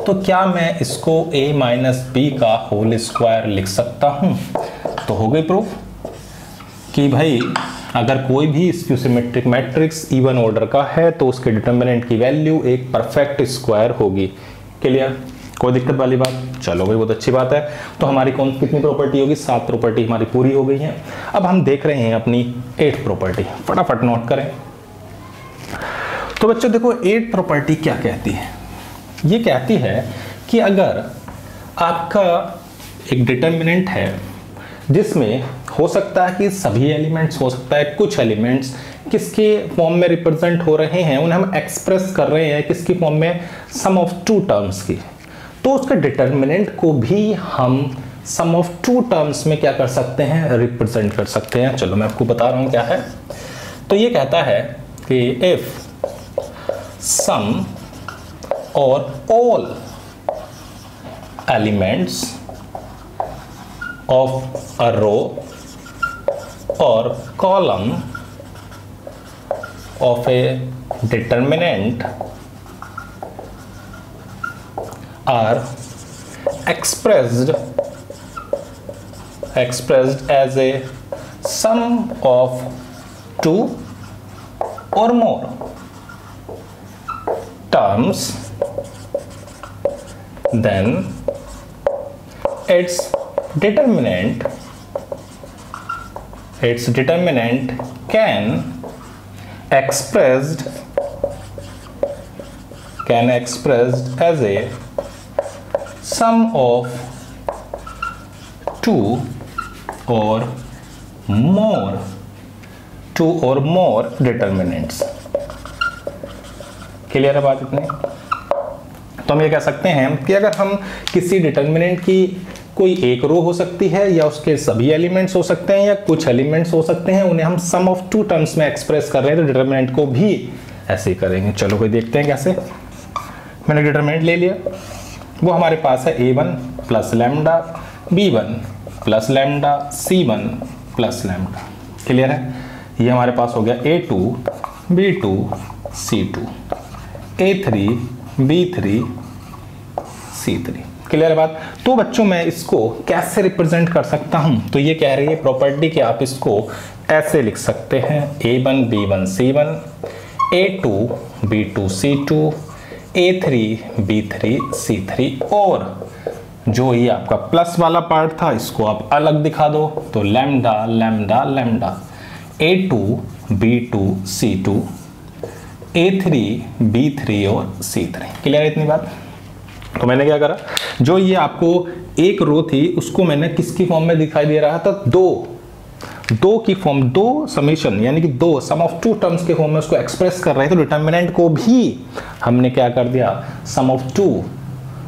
तो क्या मैं इसको a माइनस बी का होल स्क्वायर लिख सकता हूं? तो हो गई प्रूफ कि भाई अगर कोई भी skew symmetric matrix even order का है तो उसके डिटर्मिनेंट की वैल्यू एक परफेक्ट स्क्वायर होगी। क्लियर? कोई दिक्कत वाली बात? चलो भाई बहुत अच्छी बात है। तो हमारी कौन कितनी प्रॉपर्टी होगी? 7 प्रॉपर्टी हमारी पूरी हो गई है। अब हम देख रहे हैं अपनी 8th प्रॉपर्टी, फटाफट नोट करें। तो बच्चों देखो 8th प्रॉपर्टी क्या कहती है? ये कहती है कि अगर आपका एक डिटर्मिनेंट है जिसमें हो सकता है कि सभी एलिमेंट्स, हो सकता है कुछ एलिमेंट्स किसके फॉर्म में रिप्रेजेंट हो रहे हैं, उन्हें हम एक्सप्रेस कर रहे हैं किसकी फॉर्म में? सम ऑफ 2 टर्म्स की। तो उसके डिटर्मिनेंट को भी हम सम ऑफ 2 टर्म्स में क्या कर सकते हैं? रिप्रेजेंट कर सकते हैं। चलो मैं आपको बता रहा हूं क्या है। तो ये कहता है कि इफ सम और all elements of a row or column of a determinant are expressed as a sum of 2 or more terms, then its determinant can expressed as a sum of 2 or more determinants। Clear है बात इतनी? तो हम ये कह सकते हैं कि अगर हम किसी डिटर्मिनेंट की कोई एक रो हो सकती है या उसके सभी एलिमेंट्स हो सकते हैं या कुछ एलिमेंट्स हो सकते हैं, उन्हें हम सम ऑफ 2 टर्म्स में एक्सप्रेस कर रहे हैं तो डिटर्मिनेंट को भी ऐसे ही करेंगे। चलो कोई देखते हैं कैसे। मैंने डिटर्मिनेंट ले लिया, वो हमारे पास है a1 plus lambda, b1 plus lambda, c1 plus lambda. Clear है? ये हमारे पास हो गया a2 b2 c2 a3 b3 c3। Clear है बात? तो बच्चों मैं इसको कैसे रिप्रेजेंट कर सकता हूं? तो ये कह रही है प्रॉपर्टी कि आप इसको ऐसे लिख सकते हैं a1 b1 c1 a2 b2 c2 a3 b3 c3, और जो ये आपका प्लस वाला पार्ट था इसको आप अलग दिखा दो तो lambda lambda lambda a2 b2 c2 a3 b3 और c3। क्लियर है इतनी बात? तो मैंने क्या करा, जो ये आपको एक रो थी उसको मैंने किसकी फॉर्म में दिखाई दे रहा था? दो की फॉर्म, 2 समेशन यानी कि 2 सम ऑफ 2 टर्म्स के फॉर्म में उसको एक्सप्रेस कर रहे थे। तो डिटर्मिनेंट को भी हमने क्या कर दिया? सम ऑफ 2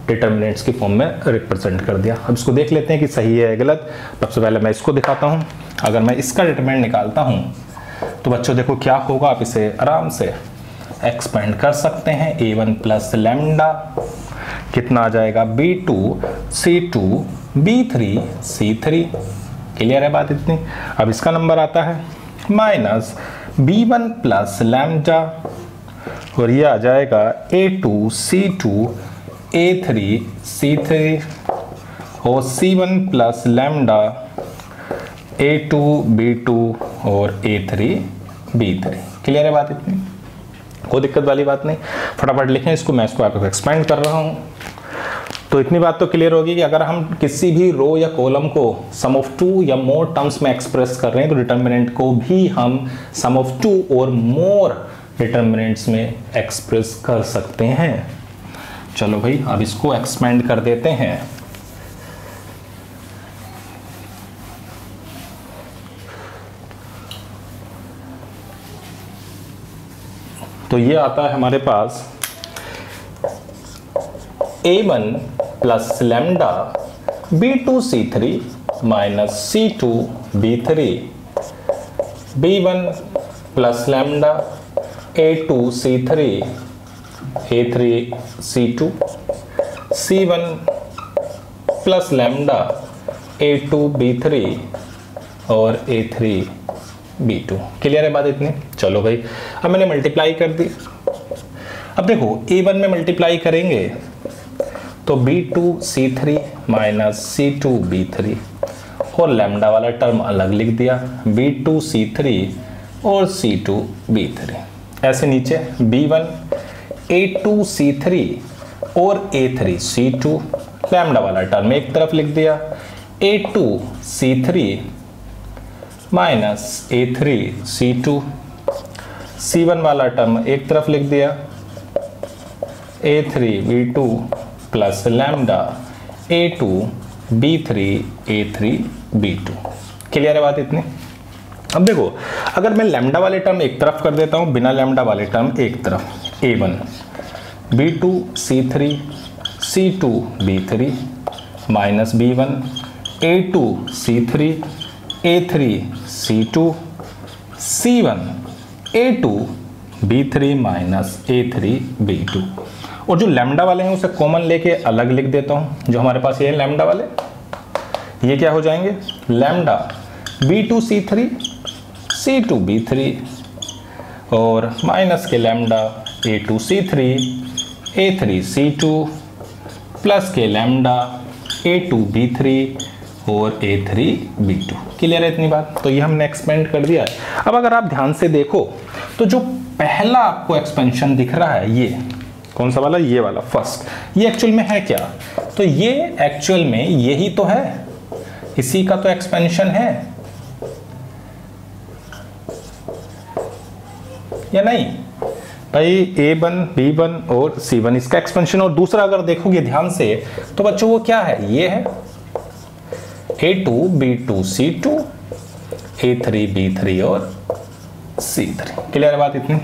डिटर्मिनेंट्स की फॉर्म में रिप्रेजेंट कर दिया। अब इसको देख लेते हैं कि सही है गलत। सबसे पहले मैं इसको दिखाता हूं। अगर मैं इसका डिटर्मिनेंट निकालता हूं तो बच्चों देखो क्या होगा, आप इसे आराम से एक्सपेंड कर सकते हैं। a1 प्लस लैम्डा कितना आ जाएगा? b2 c2 b3 c3। Clear है बात इतनी? अब इसका नंबर आता है माइनस b1 प्लस लैम्डा और ये आ जाएगा a2 c2 a3 c3 और c1 plus lambda a2 b2 और a3 b3। क्लियर है बात इतनी? कोई दिक्कत वाली बात नहीं। फटाफट लिखें इसको, मैं इसको आपको एक्सपेंड कर रहा हूं। तो इतनी बात तो क्लियर होगी कि अगर हम किसी भी रो या कॉलम को सम ऑफ 2 या मोर टर्म्स में एक्सप्रेस कर रहे हैं तो डिटर्मिनेंट को भी हम सम ऑफ 2 और मोर डिटर्मिनेंट्स में एक्सप्रेस कर सकते हैं। चलो भाई अब इसको एक्सपेंड कर देते हैं। तो ये आता है हमारे पास a1 plus lambda b2 c3 minus c2 b3 b1 plus lambda a2 c3 a3 c2 c1 plus lambda a2 b3 और a3 b2। क्लियर है बात इतनी? चलो भाई अब मैंने मल्टीप्लाई कर दी। अब देखो a1 में मल्टीप्लाई करेंगे तो B2C3 माइनस C2B3 और लैम्डा वाला टर्म अलग लिख दिया, B2C3 और C2B3। ऐसे नीचे B1 A2C3 और A3C2, लैम्डा वाला टर्म एक तरफ लिख दिया, A2C3 माइनस A3C2, C1 वाला टर्म एक तरफ लिख दिया, A3B2 plus lambda A2B3 A3B2। Clear है बात इतनी? अब देखो, अगर मैं लैम्डा वाले टर्म एक तरफ कर देता हूं, बिना लैम्डा वाले टर्म एक तरफ, A1 B2C3 C2B3 minus B1 A2C3 A3C2 C1 A2B3 minus A3B2। और जो लैम्डा वाले हैं उसे कॉमन लेके अलग लिख देता हूं। जो हमारे पास ये है लैम्डा वाले, ये क्या हो जाएंगे, लैम्डा B2C3 C2B3 और माइनस के लैम्डा A2C3 A3C2 प्लस के लैम्डा A2B3 और A3B2। क्लियर है इतनी बात? तो ये हमने एक्सपेंड कर दिया है। अब अगर आप ध्यान से देखो तो जो पहला आपको एक्सपेंशन दिख रहा है, ये कौन सा वाला, ये वाला फर्स्ट, ये एक्चुअल में है क्या? तो ये एक्चुअल में यही तो है, इसी का तो एक्सपेंशन है या नहीं भाई? A1 B1 और C1 इसका एक्सपेंशन। और दूसरा अगर देखोगे ध्यान से तो बच्चों वो क्या है, ये है A2 B2 C2 A3 B3 और C3। क्लियर है बात इतनी?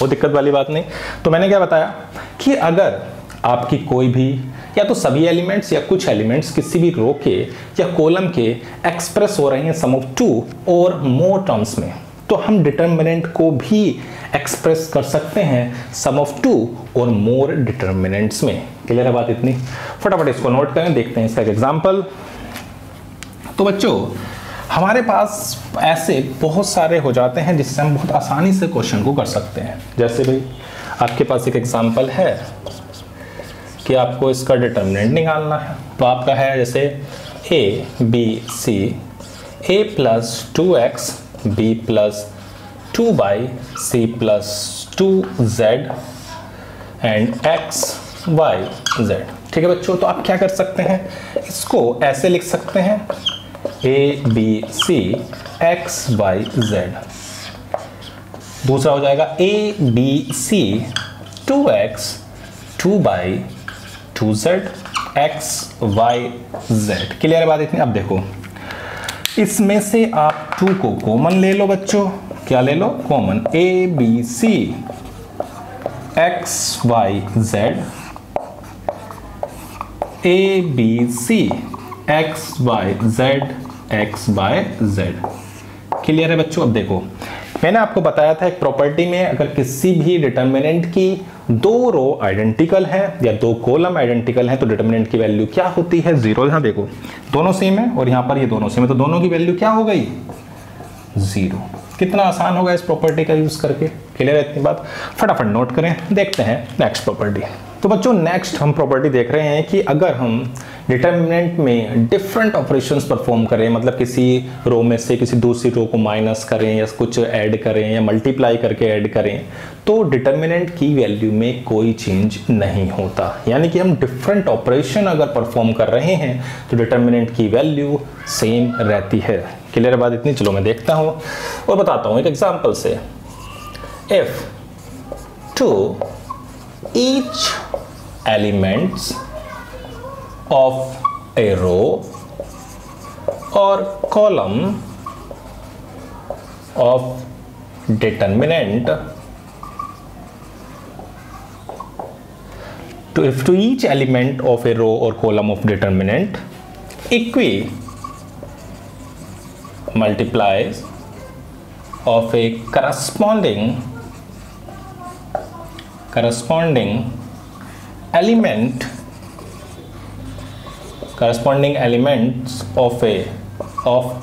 वो दिक्कत वाली बात नहीं। तो मैंने क्या बताया कि अगर आपकी कोई भी या तो सभी एलिमेंट्स या कुछ एलिमेंट्स किसी भी रो के या कॉलम के एक्सप्रेस हो रहे हैं सम ऑफ 2 और मोर टर्म्स में, तो हम डिटर्मिनेंट को भी एक्सप्रेस कर सकते हैं सम ऑफ 2 और मोर डिटर्मिनेंट्स में। क्लियर है बात इतनी? फटाफट इसको नोट करें, देखते हैं इसका एक एग्जांपल। तो बच्चों हमारे पास ऐसे बहुत सारे हो जाते हैं जिससे हम बहुत आसानी से क्वेश्चन को कर सकते हैं। जैसे भाई आपके पास एक एग्जांपल है कि आपको इसका डिटर्मिनेंट निकालना है, तो आपका है जैसे A B C A plus 2x B plus 2y C plus 2z and x y z। ठीक है बच्चों, तो आप क्या कर सकते हैं, इसको ऐसे लिख सकते हैं A B C x y z। दूसरा हो जाएगा A B C 2x 2y 2z x y z। Clear है बात इतनी? अब देखो इसमें से आप 2 को कॉमन ले लो बच्चों। क्या ले लो? Common. A B C x y z A B C x y z x y z। Clear है बच्चों? अब देखो मैंने आपको बताया था एक प्रॉपर्टी में अगर किसी भी डिटर्मिनेंट की 2 रो आइडेंटिकल है या 2 कॉलम आइडेंटिकल है तो डिटर्मिनेंट की वैल्यू क्या होती है, 0। यहां देखो दोनों सेम है और यहां पर ये दोनों सेम है, तो दोनों की वैल्यू क्या हो गई, 0। कितना आसान होगा इस प्रॉपर्टी का यूज करके। क्लियर है इतनी बात? फटाफट नोट करें, देखते हैं नेक्स्ट प्रॉपर्टी। तो बच्चों नेक्स्ट हम प्रॉपर्टी देख रहे हैं कि अगर हम डिटर्मिनेंट में डिफरेंट ऑपरेशंस परफॉर्म करें, मतलब किसी रो में से किसी दूसरी रो को माइनस करें या कुछ ऐड करें या मल्टीप्लाई करके ऐड करें, तो डिटर्मिनेंट की वैल्यू में कोई चेंज नहीं होता। यानी कि हम डिफरेंट ऑपरेशन अगर परफॉर्म कर रहे हैं तो डिटर्मिनेंट की वैल्यू सेम रहती है। क्लियर बात इतनी? चलो मैं देखता हूँ और बताता हूँ एक एग्जाम्पल से। If two each elements of a row or column of determinant if to each element of a row or column of determinant multiplies of a corresponding elements of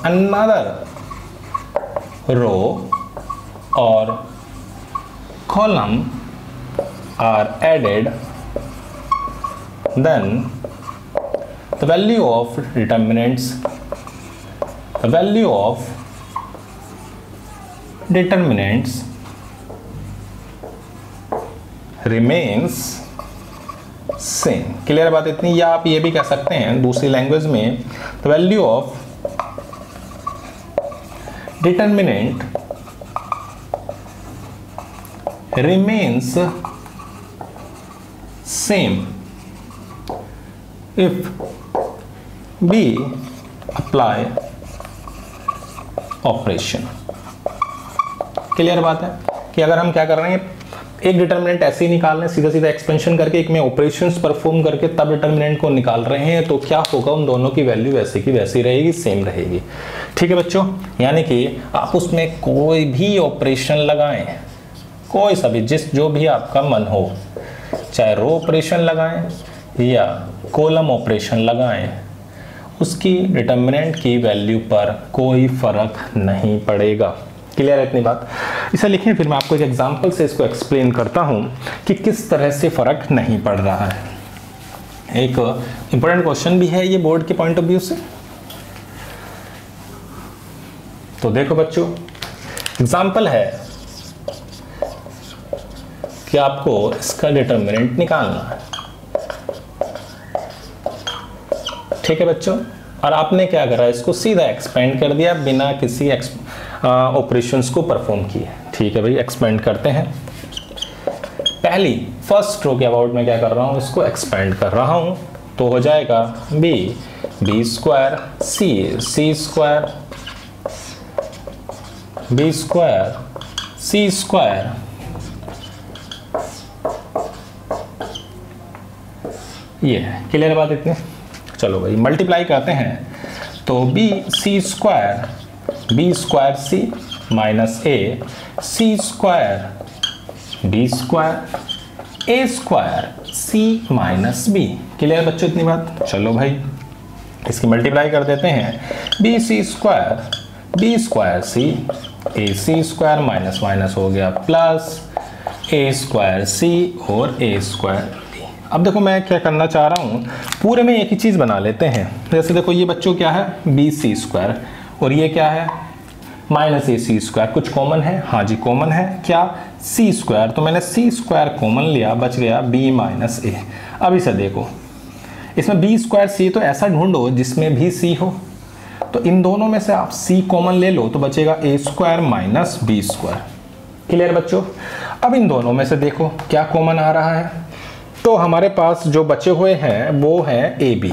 another row or column are added then the value of determinants remains same। Clear बात इतनी? या आप ये भी कह सकते हैं दूसरी लैंग्वेज में, the value of determinant remains same if we apply operation। Clear बात है कि अगर हम क्या कर रहे हैं, एक डिटर्मिनेंट ऐसे ही निकाल रहे हैं, सीधा सीधा एक्सपेंशन करके एक में ऑपरेशंस परफॉर्म करके तब डिटर्मिनेंट को निकाल रहे हैं, तो क्या होगा, उन दोनों की वैल्यू वैसे की वैसी रहेगी, सेम रहेगी। ठीक है बच्चों, यानी कि आप उसमें कोई भी ऑपरेशन लगाएं, कोई सा भी, जो भी आपका मन हो, चाहे रो ऑपरेशन लगाएं या कॉलम ऑपरेशन लगाएं, उसकी डिटर्मिनेंट की वैल्यू पर कोई फर्क नहीं पड़ेगा। क्लियर है इतनी बात? इसे लिखें, फिर मैं आपको एक एग्जांपल से इसको एक्सप्लेन करता हूं कि किस तरह से फर्क नहीं पड़ रहा है। एक इंपॉर्टेंट क्वेश्चन भी है ये बोर्ड के पॉइंट ऑफ व्यू से। तो देखो बच्चों, एग्जांपल है कि आपको इसका डिटर्मिनेंट निकालना है। ठीक है बच्चों, और आपने क्या करा, इसको सीधा एक्सपेंड कर दिया बिना किसी ऑपरेशंस को परफॉर्म किए। ठीक है भाई, एक्सपेंड करते हैं। पहली फर्स्ट रो के अबाउट में क्या कर रहा हूं, इसको एक्सपेंड कर रहा हूं, तो हो जाएगा बी स्क्वायर सी स्क्वायर बी स्क्वायर सी स्क्वायर ये है। क्लियर बात इतनी? चलो भाई मल्टीप्लाई करते हैं, तो B square C minus a C square B square A square C minus B. Clear बच्चों इतनी बात? चलो भाई इसकी मल्टीप्लाई कर देते हैं, बी स्क्वायर सी ए सी स्क्वायर माइनस माइनस हो गया प्लस ए स्क्वायर सी और ए स्क्वायर बी। अब देखो मैं क्या करना चाह रहा हूँ, पूरे में एक ही चीज़ बना लेते हैं। जैसे देखो ये बच्चों क्या है, बी सी स्क्वायर, और ये क्या है, माइनस ए सी स्क्वायर। कुछ कॉमन है? हाँ जी कॉमन है, क्या, सी स्क्वायर। तो मैंने सी स्क्वायर कॉमन लिया, बच गया बी माइनस ए। अब इसे देखो, इसमें बी स्क्वायर सी, तो ऐसा ढूंढो जिसमें भी सी हो, तो इन दोनों में से आप सी कॉमन ले लो, तो बचेगा A square minus B square. Clear बच्चों? अब इन दोनों में से देखो क्या कॉमन आ रहा है, तो हमारे पास जो बचे हुए हैं वो है ए बी।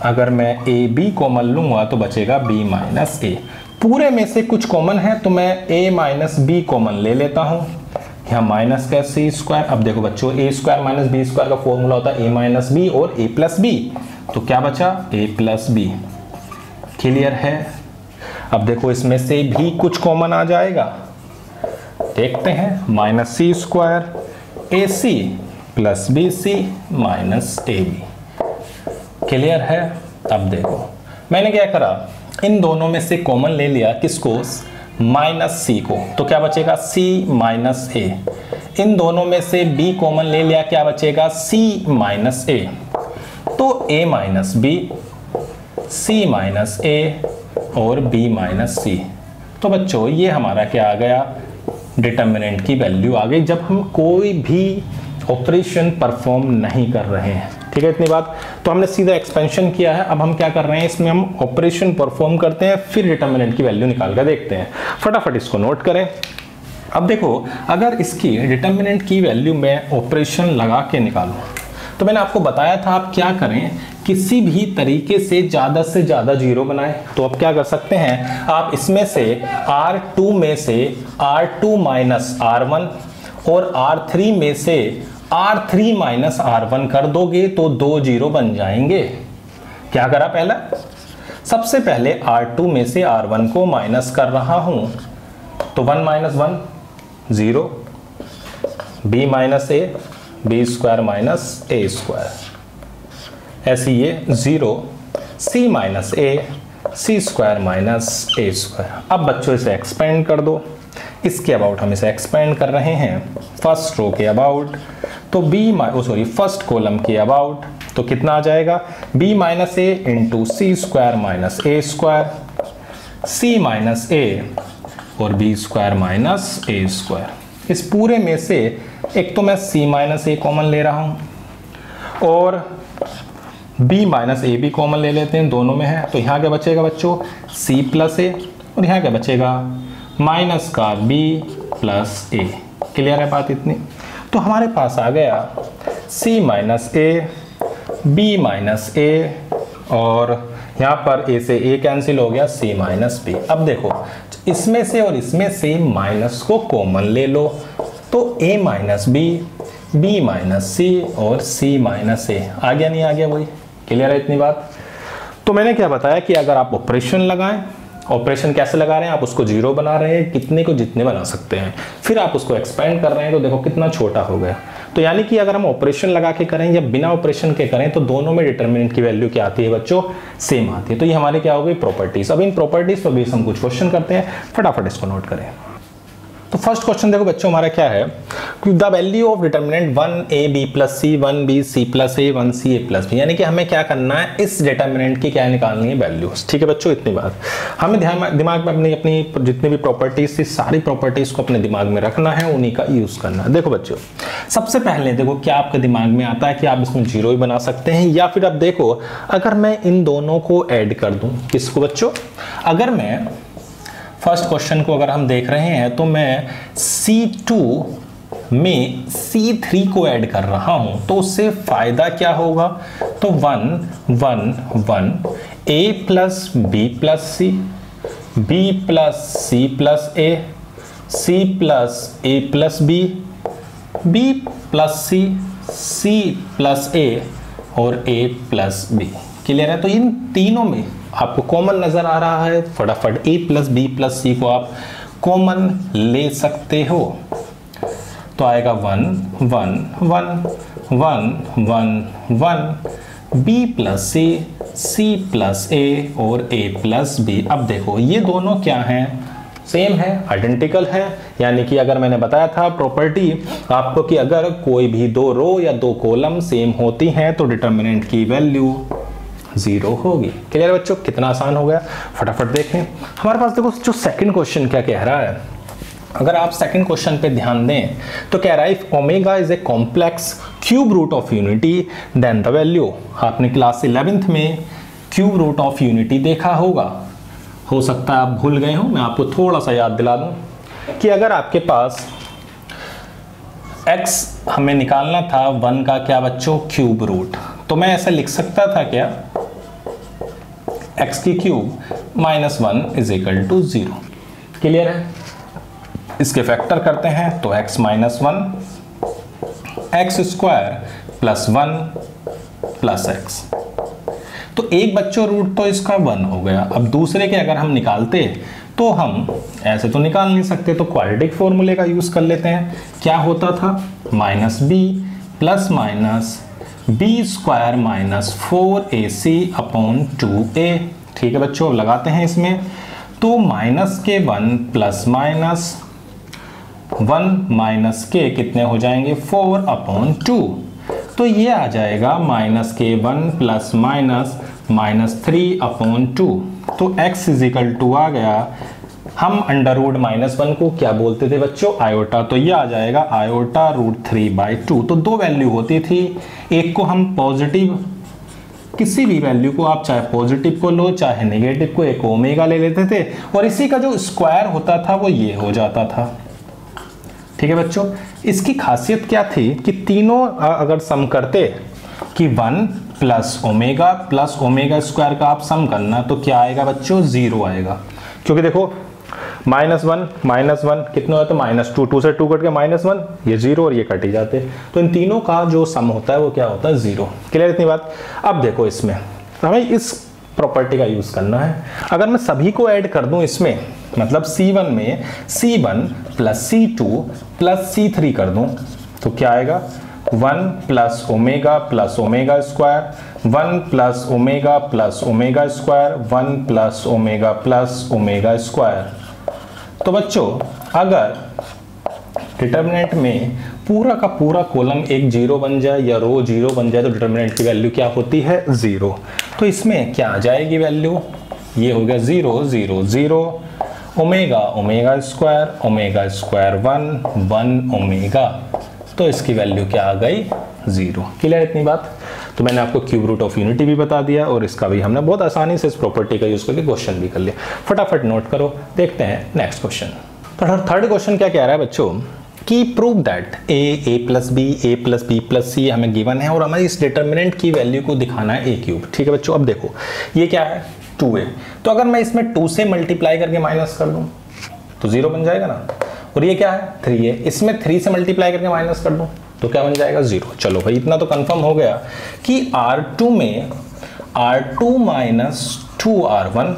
अगर मैं ए बी कॉमन लूंगा तो बचेगा बी माइनस ए। पूरे में से कुछ कॉमन है तो मैं ए माइनस बी कॉमन ले लेता हूँ, यहाँ माइनस का सी स्क्वायर। अब देखो बच्चों, ए स्क्वायर माइनस बी स्क्वायर का फॉर्मूला होता है ए माइनस बी और ए प्लस बी, तो क्या बचा, ए प्लस बी। क्लियर है? अब देखो इसमें से भी कुछ कॉमन आ जाएगा, देखते हैं, minus c square a c plus b C minus a b. Clear है? अब देखो मैंने क्या करा, इन दोनों में से कॉमन ले लिया, किसको, माइनस सी को, तो क्या बचेगा सी माइनस ए। इन दोनों में से बी कॉमन ले लिया, क्या बचेगा सी माइनस ए। तो ए minus B, C minus a और बी माइनस सी। तो बच्चों ये हमारा क्या आ गया, डिटर्मिनेंट की वैल्यू आ गई जब हम कोई भी ऑपरेशन परफॉर्म नहीं कर रहे हैं। ठीक है इतनी बात? तो हमने सीधा एक्सपेंशन किया है, अब हम क्या कर रहे हैं, इसमें हम ऑपरेशन परफॉर्म करते हैं, फिर डिटर्मिनेंट की वैल्यू निकाल कर देखते हैं। फटाफट इसको नोट करें। अब देखो, अगर इसकी डिटर्मिनेंट की वैल्यू में ऑपरेशन लगा के निकालूं, तो मैंने आपको बताया था आप क्या करें, किसी भी तरीके से ज़्यादा जीरो बनाएं। तो आप क्या कर सकते हैं, आप इसमें से R2 में से R2 माइनस R1 और R3 में से R3 माइनस R1 कर दोगे तो 2 जीरो बन जाएंगे। क्या करा पहला, सबसे पहले R2 में से R1 को माइनस कर रहा हूं, तो 1 minus 1 0, B minus a, B square minus A square, ऐसे ये 0, C minus a, C square minus A square. अब बच्चों इसे एक्सपेंड कर दो, इसके अबाउट हम इसे एक्सपेंड कर रहे हैं, फर्स्ट रो के अबाउट, तो फर्स्ट कॉलम के अबाउट, तो कितना आ जाएगा, b minus A into C square minus A square, c minus a और b स्क्वायर माइनस ए स्क्वायर। इस पूरे में से एक तो मैं c माइनस ए कॉमन ले रहा हूं और b माइनस ए भी कॉमन ले लेते हैं, दोनों में है। तो यहाँ क्या बचेगा बच्चों, c प्लस ए, और यहाँ क्या बचेगा, माइनस का b प्लस ए। क्लियर है बात इतनी। तो हमारे पास आ गया c minus A, b minus a, और यहाँ पर a से a कैंसिल हो गया, c माइनस b। अब देखो इसमें से और इसमें से माइनस को कॉमन ले लो, तो a minus b, b minus c और c माइनस a। आ गया नहीं आ गया, वही। क्लियर है इतनी बात। तो मैंने क्या बताया कि अगर आप ऑपरेशन लगाएं, ऑपरेशन कैसे लगा रहे हैं, आप उसको जीरो बना रहे हैं, कितने को जितने बना सकते हैं, फिर आप उसको एक्सपेंड कर रहे हैं, तो देखो कितना छोटा हो गया। तो यानी कि अगर हम ऑपरेशन लगा के करें या बिना ऑपरेशन के करें, तो दोनों में डिटरमिनेंट की वैल्यू क्या आती है बच्चों, सेम आती है। तो ये हमारे क्या हो गई, प्रॉपर्टीज। अब इन प्रॉपर्टीज पर भी हम कुछ क्वेश्चन करते हैं, फटाफट इसको नोट करें। तो फर्स्ट क्वेश्चन देखो बच्चों हमारा क्या है, the value of determinant 1ab plus c, 1b c plus a, 1c a plus b. यानी कि हमें क्या करना है, इस डिटरमिनेंट की क्या निकालनी है, वैल्यूज। ठीक है बच्चों, इतनी बात। हमें दिमाग में अपनी जितनी भी प्रॉपर्टीज थी, सारी प्रॉपर्टीज को अपने दिमाग में रखना है, उन्हीं का यूज करना है। देखो बच्चों सबसे पहले देखो क्या आपके दिमाग में आता है कि आप इसमें जीरो ही बना सकते हैं, या फिर अब देखो अगर मैं इन दोनों को ऐड कर दूं, किसको बच्चों, अगर मैं फर्स्ट क्वेश्चन को अगर हम देख रहे हैं तो मैं C2 में C3 को ऐड कर रहा हूं, तो उससे फायदा क्या होगा, तो 1 1 1 a plus b plus c, b plus c plus a, c plus a plus b, b plus c, c plus a और a प्लस b। क्लियर है। तो इन तीनों में आपको कॉमन नजर आ रहा है, फटाफट a plus B plus c को आप कॉमन ले सकते हो, तो आएगा 1 1 1 1 1 1 b plus c, c plus a और a प्लस b। अब देखो ये दोनों क्या हैं, सेम है, आइडेंटिकल है। यानी कि अगर मैंने बताया था प्रॉपर्टी आपको कि अगर कोई भी दो रो या दो कॉलम सेम होती हैं तो डिटरमिनेंट की वैल्यू जीरो होगी। क्लियर बच्चों, कितना आसान हो गया। फटाफट देखें हमारे पास, देखो जो सेकंड क्वेश्चन क्या कह रहा है, अगर आप सेकंड क्वेश्चन पे ध्यान दें तो कह रहा है if omega is a complex cube root of unity then the value. आपने क्लास 11th में क्यूब रूट ऑफ यूनिटी देखा होगा, हो सकता है आप भूल गए हो, मैं आपको थोड़ा सा याद दिला दूं कि अगर आपके पास x हमें निकालना था 1 का क्या बच्चों, क्यूब रूट, तो मैं ऐसा लिख सकता था क्या, x की cube minus 1 is equal to 0। Clear है। इसके फैक्टर करते हैं तो x minus 1 x square plus 1 plus x। तो एक बच्चों रूट तो इसका 1 हो गया। अब दूसरे के अगर हम निकालते तो हम ऐसे तो निकाल नहीं सकते, तो क्वाड्रेटिक फॉर्मूले का यूज कर लेते हैं। क्या होता था, minus b plus minus B square minus 4ac upon 2a। ठीक है बच्चों, अब लगाते हैं इसमें, तो माइनस के 1 प्लस माइनस 1 माइनस के कितने हो जाएंगे, 4 अपॉन 2। तो ये आ जाएगा माइनस के 1 प्लस माइनस माइनस 3 अपॉन 2। तो x इज इक्वल टू आ गया, हम अंडर रूट माइनस 1 को क्या बोलते थे बच्चों, आयोटा। तो ये आ जाएगा आयोटा रूट 3/2। तो दो वैल्यू होती थी, एक को हम पॉजिटिव, किसी भी वैल्यू को आप चाहे पॉजिटिव को लो चाहे नेगेटिव को, एक ओमेगा ले लेते थे, और इसी का जो स्क्वायर होता था वो ये हो जाता था। ठीक है बच्चों, इसकी खासियत क्या थी कि तीनों अगर सम करते कि 1 प्लस ओमेगा स्क्वायर का आप सम करना, तो क्या आएगा बच्चों, 0 आएगा। क्योंकि देखो माइनस वन कितना होता है, माइनस 2 से 2 कट के -1, ये 0 और ये कट ही जाते। तो इन तीनों का जो सम होता है वो क्या होता है, 0। क्लियर इतनी बात। अब देखो इसमें हमें इस प्रॉपर्टी का यूज करना है। अगर मैं सभी को ऐड कर दूं इसमें, मतलब C1 में C1 plus C2 plus C3 कर दूं, तो क्या आएगा, 1 plus omega square, 1 plus omega square, 1 plus omega square. तो बच्चों अगर डिटर्मिनेंट में पूरा का पूरा कॉलम एक जीरो बन जाए या रो जीरो बन जाए तो डिटर्मिनेंट की वैल्यू क्या होती है, जीरो। तो इसमें क्या आ जाएगी वैल्यू, ये हो गया 0 0 0 ओमेगा ओमेगा स्क्वायर 1 ओमेगा, तो इसकी वैल्यू क्या आ गई, 0। क्लियर इतनी बात। तो मैंने आपको क्यूब रूट ऑफ यूनिटी भी बता दिया और इसका भी हमने बहुत आसानी से इस प्रॉपर्टी का यूज करके क्वेश्चन भी कर लिया। फटाफट नोट करो, देखते हैं नेक्स्ट क्वेश्चन। तो थर्ड क्वेश्चन क्या कह रहा है बच्चों कि prove that a plus b plus c हमें गिवन है और हमें इस डिटर्मिनेंट की वैल्यू को दिखाना है a क्यूब। ठीक है बच्चों, अब देखो ये क्या है 2a, तो अगर मैं इसमें 2 से मल्टीप्लाई करके माइनस कर दूं तो 0 बन जाएगा ना, और ये क्या है 3a, इसमें 3 से मल्टीप्लाई करके माइनस कर दूं तो क्या बन जाएगा 0। चलो भाई इतना तो कंफर्म हो गया कि R2 में R2 माइनस 2R1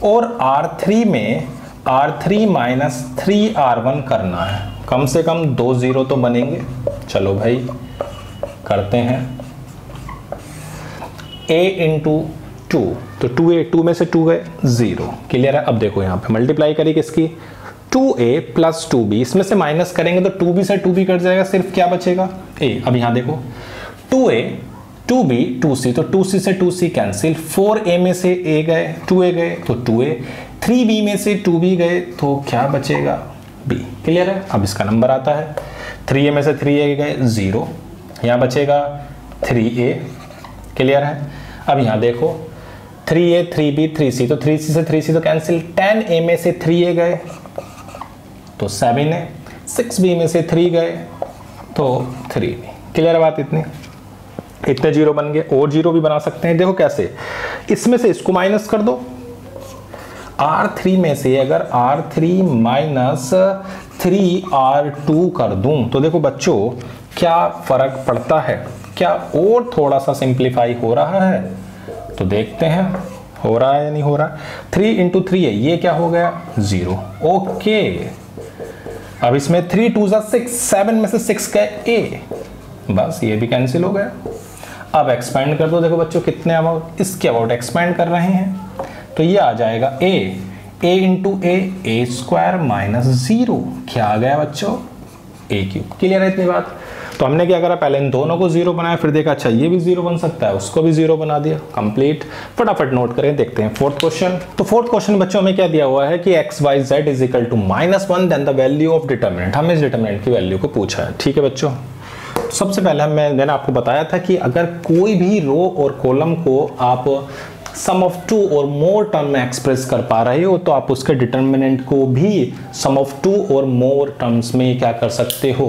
और R3 में R3 माइनस 3R1 करना है, कम से कम 2 0 तो बनेंगे। चलो भाई करते हैं, a इंटू 2 तो 2a, 2 में से 2 गए 0। क्लियर है। अब देखो यहाँ पे मल्टीप्लाई करें किसकी, 2a प्लस 2b, इसमें से माइनस करेंगे तो 2b से 2b कट जाएगा, सिर्फ क्या बचेगा a। अब यहाँ देखो 2a 2b 2c, तो 2c से 2c कैंसिल, 4a में से a गए 2a गए तो 2a, 3b में से 2b गए तो क्या बचेगा b। क्लियर है। अब इसका नंबर आता है 3a में से 3a गए 0, यहाँ बचेगा 3a। क्लियर है। अब यहाँ देखो 3a 3b 3c, तो 3c से 3c तो कैंसिल, 10a में से 3a गए तो 7a, 6b में से 3 गए तो 3b। क्लियर है बात, इतने जीरो बन गए। और जीरो भी बना सकते हैं, देखो कैसे, इसमें से इसको माइनस कर दो, R3 में से अगर R3 माइनस 3R2 कर दूं तो देखो बच्चों क्या फर्क पड़ता है, क्या और थोड़ा सा सिंप्लीफाई हो रहा है, तो देखते हैं हो रहा है या नहीं हो रहा। 3 इंटू 3 है, ये क्या हो गया 0। ओके, अब इसमें 3 2 6, 7 में से 6 गए a, बस ये भी कैंसिल हो गया। अब एक्सपेंड कर दो, देखो बच्चों कितने अबाउट, इसके अबाउट एक्सपेंड कर रहे हैं तो ये आ जाएगा a into a square minus 0, क्या आ गया बच्चों a क्यूब। क्लियर है इतनी बात। तो हमने क्या करा, पहले इन दोनों को 0 बनाया, फिर देखा अच्छा ये भी 0 बन सकता है, उसको भी 0 बना दिया, कंप्लीट। फटाफट नोट करें, देखते हैं फोर्थ क्वेश्चन। तो फोर्थ क्वेश्चन बच्चों में क्या दिया हुआ है कि x y z is equal to -1 then the value of determinant. हमें इस डिटर्मिनेंट की वैल्यू को पूछा है। ठीक है बच्चों, सबसे पहले मैंने आपको बताया था कि अगर कोई भी रो और कॉलम को आप सम ऑफ 2 और मोर टर्म में एक्सप्रेस कर पा रहे हो तो आप उसके डिटर्मिनेंट को भी सम ऑफ 2 और मोर टर्म्स में क्या कर सकते हो,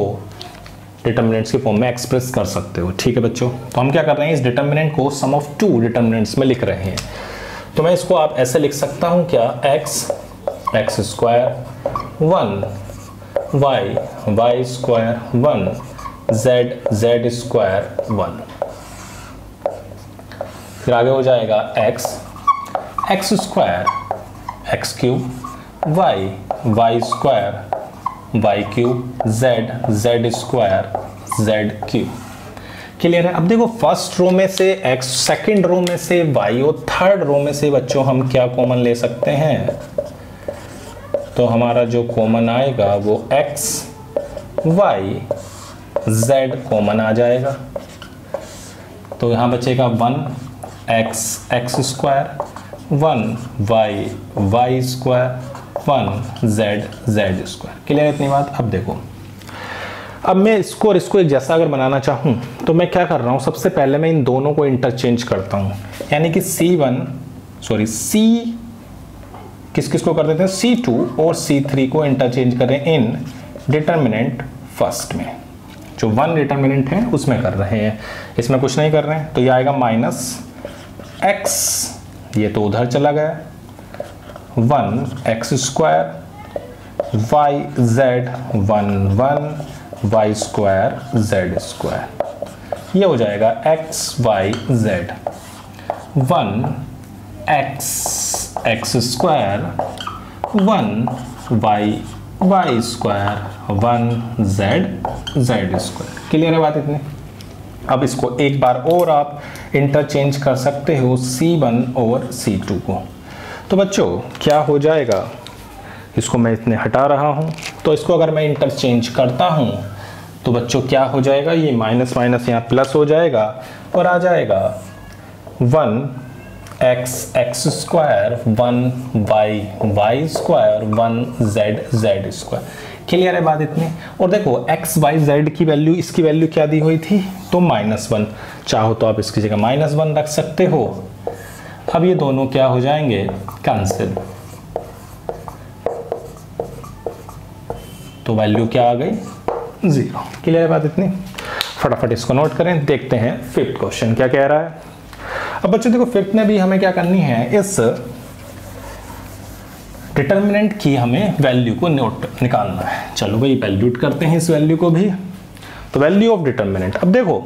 डिटर्मिनेंट्स के फॉर्म में एक्सप्रेस कर सकते हो। ठीक है बच्चों, तो हम क्या कर रहे हैं, इस डिटर्मिनेंट को सम ऑफ 2 डिटर्मिनेंट्स में लिख रहे हैं। तो मैं इसको आप ऐसे लिख सकता हूं क्या, x square 1 y square 1 z square 1, फिर आगे हो जाएगा x square x cube y square y cube z square z cube. Clear है। अब देखो फर्स्ट रो में से x, सेकंड रो में से y और थर्ड रो में से बच्चों हम क्या कॉमन ले सकते हैं, तो हमारा जो कॉमन आएगा वो x y z कॉमन आ जाएगा, तो यहां बचेगा 1 x square 1 y square 1 z square. Clear इतनी बात। अब देखो, अब मैं इसको और इसको एक जैसा अगर बनाना चाहूं तो मैं क्या कर रहा हूं, सबसे पहले मैं इन दोनों को इंटरचेंज करता हूं, यानी कि C किस को कर देते हैं, C2 और C3 को इंटरचेंज करें इन डिटर्मिनेंट फर्स्ट में, जो 1 डिटर्मिनेंट है उसमें कर रहे हैं, इसमें कुछ नहीं कर रहे हैं। तो ये आएगा -x, ये तो उधर चला गया, 1 x square y z 1 y square z square, ये हो जाएगा x y z 1 x square 1 y square 1 z square. Clear है बात इतनी। अब इसको एक बार और आप इंटरचेंज कर सकते हो C1 और C2 को। तो बच्चों क्या हो जाएगा, इसको मैं इतने हटा रहा हूँ, तो इसको अगर मैं इंटरचेंज करता हूँ तो बच्चों क्या हो जाएगा, ये माइनस माइनस यहाँ प्लस हो जाएगा और आ जाएगा 1x x square, 1y square, 1z square. Clear है बात इतनी। और देखो x y z की वैल्यू, इसकी वैल्यू क्या दी हुई थी, तो -1, चाहो तो आप इसकी जगह -1 रख सकते हो। अब ये दोनों क्या हो जाएंगे, कैंसिल, तो वैल्यू क्या आ गई, 0। क्लियर है बात इतनी। फटाफट इसको नोट करें, देखते हैं फिफ्थ क्वेश्चन क्या कह रहा है। अब बच्चों देखो फिफ्थ में भी हमें क्या करनी है, इस डिटर्मिनेंट की हमें वैल्यू को निकालना है। चलो भाई वैल्यूट करते हैं इस वैल्यू को भी। तो वैल्यू ऑफ डिटर्मिनेंट, अब देखो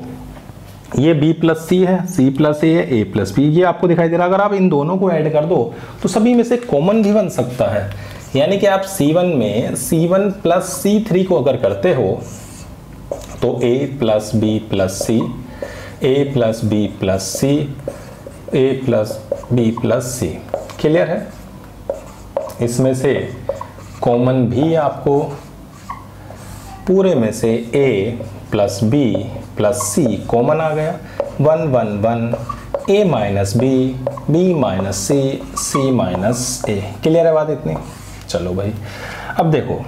ये b प्लस सी है, c प्लस ए है, a प्लस बी, ये आपको दिखाई दे रहा है। अगर आप इन दोनों को ऐड कर दो तो सभी में से कॉमन भी बन सकता है, यानी कि आप c1 में c1 प्लस c3 को अगर करते हो तो a plus B plus c, a plus B plus c, a plus B plus c. Clear है। इसमें से कॉमन भी आपको पूरे में से a plus B plus C common आ गया, 1 1 1, a minus B, B minus C, C minus A. Clear है बात इतनी। चलो भाई अब देखो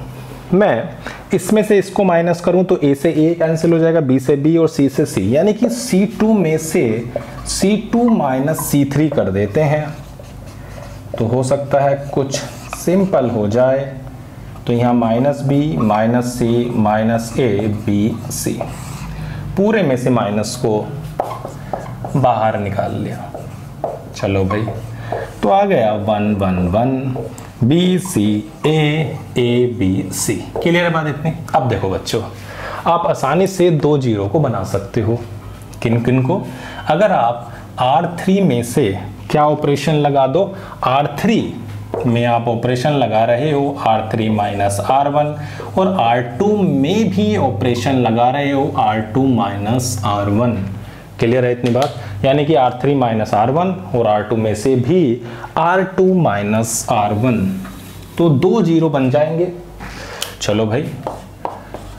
मैं इसमें से इसको माइनस करूं तो a से a कैंसिल हो जाएगा, b से b और c से c, यानी कि c2 में से c2 माइनस c3 कर देते हैं तो हो सकता है कुछ सिंपल हो जाए। तो यहाँ minus b minus c minus a b c, पूरे में से माइनस को बाहर निकाल लिया। चलो भाई तो आ गया 1 1 1 b c a b c. Clear है बात इतनी। अब देखो बच्चों आप आसानी से 2 जीरो को बना सकते हो। किन किन को, अगर आप R3 में से क्या ऑपरेशन लगा दो, R3 में आप ऑपरेशन लगा रहे हो R3 माइनस R1 और R2 में भी ऑपरेशन लगा रहे हो R2 माइनस R1। क्लियर है इतनी बात। यानी कि R3 माइनस R1 और R2 में से भी R2 माइनस R1, तो 2 जीरो बन जाएंगे। चलो भाई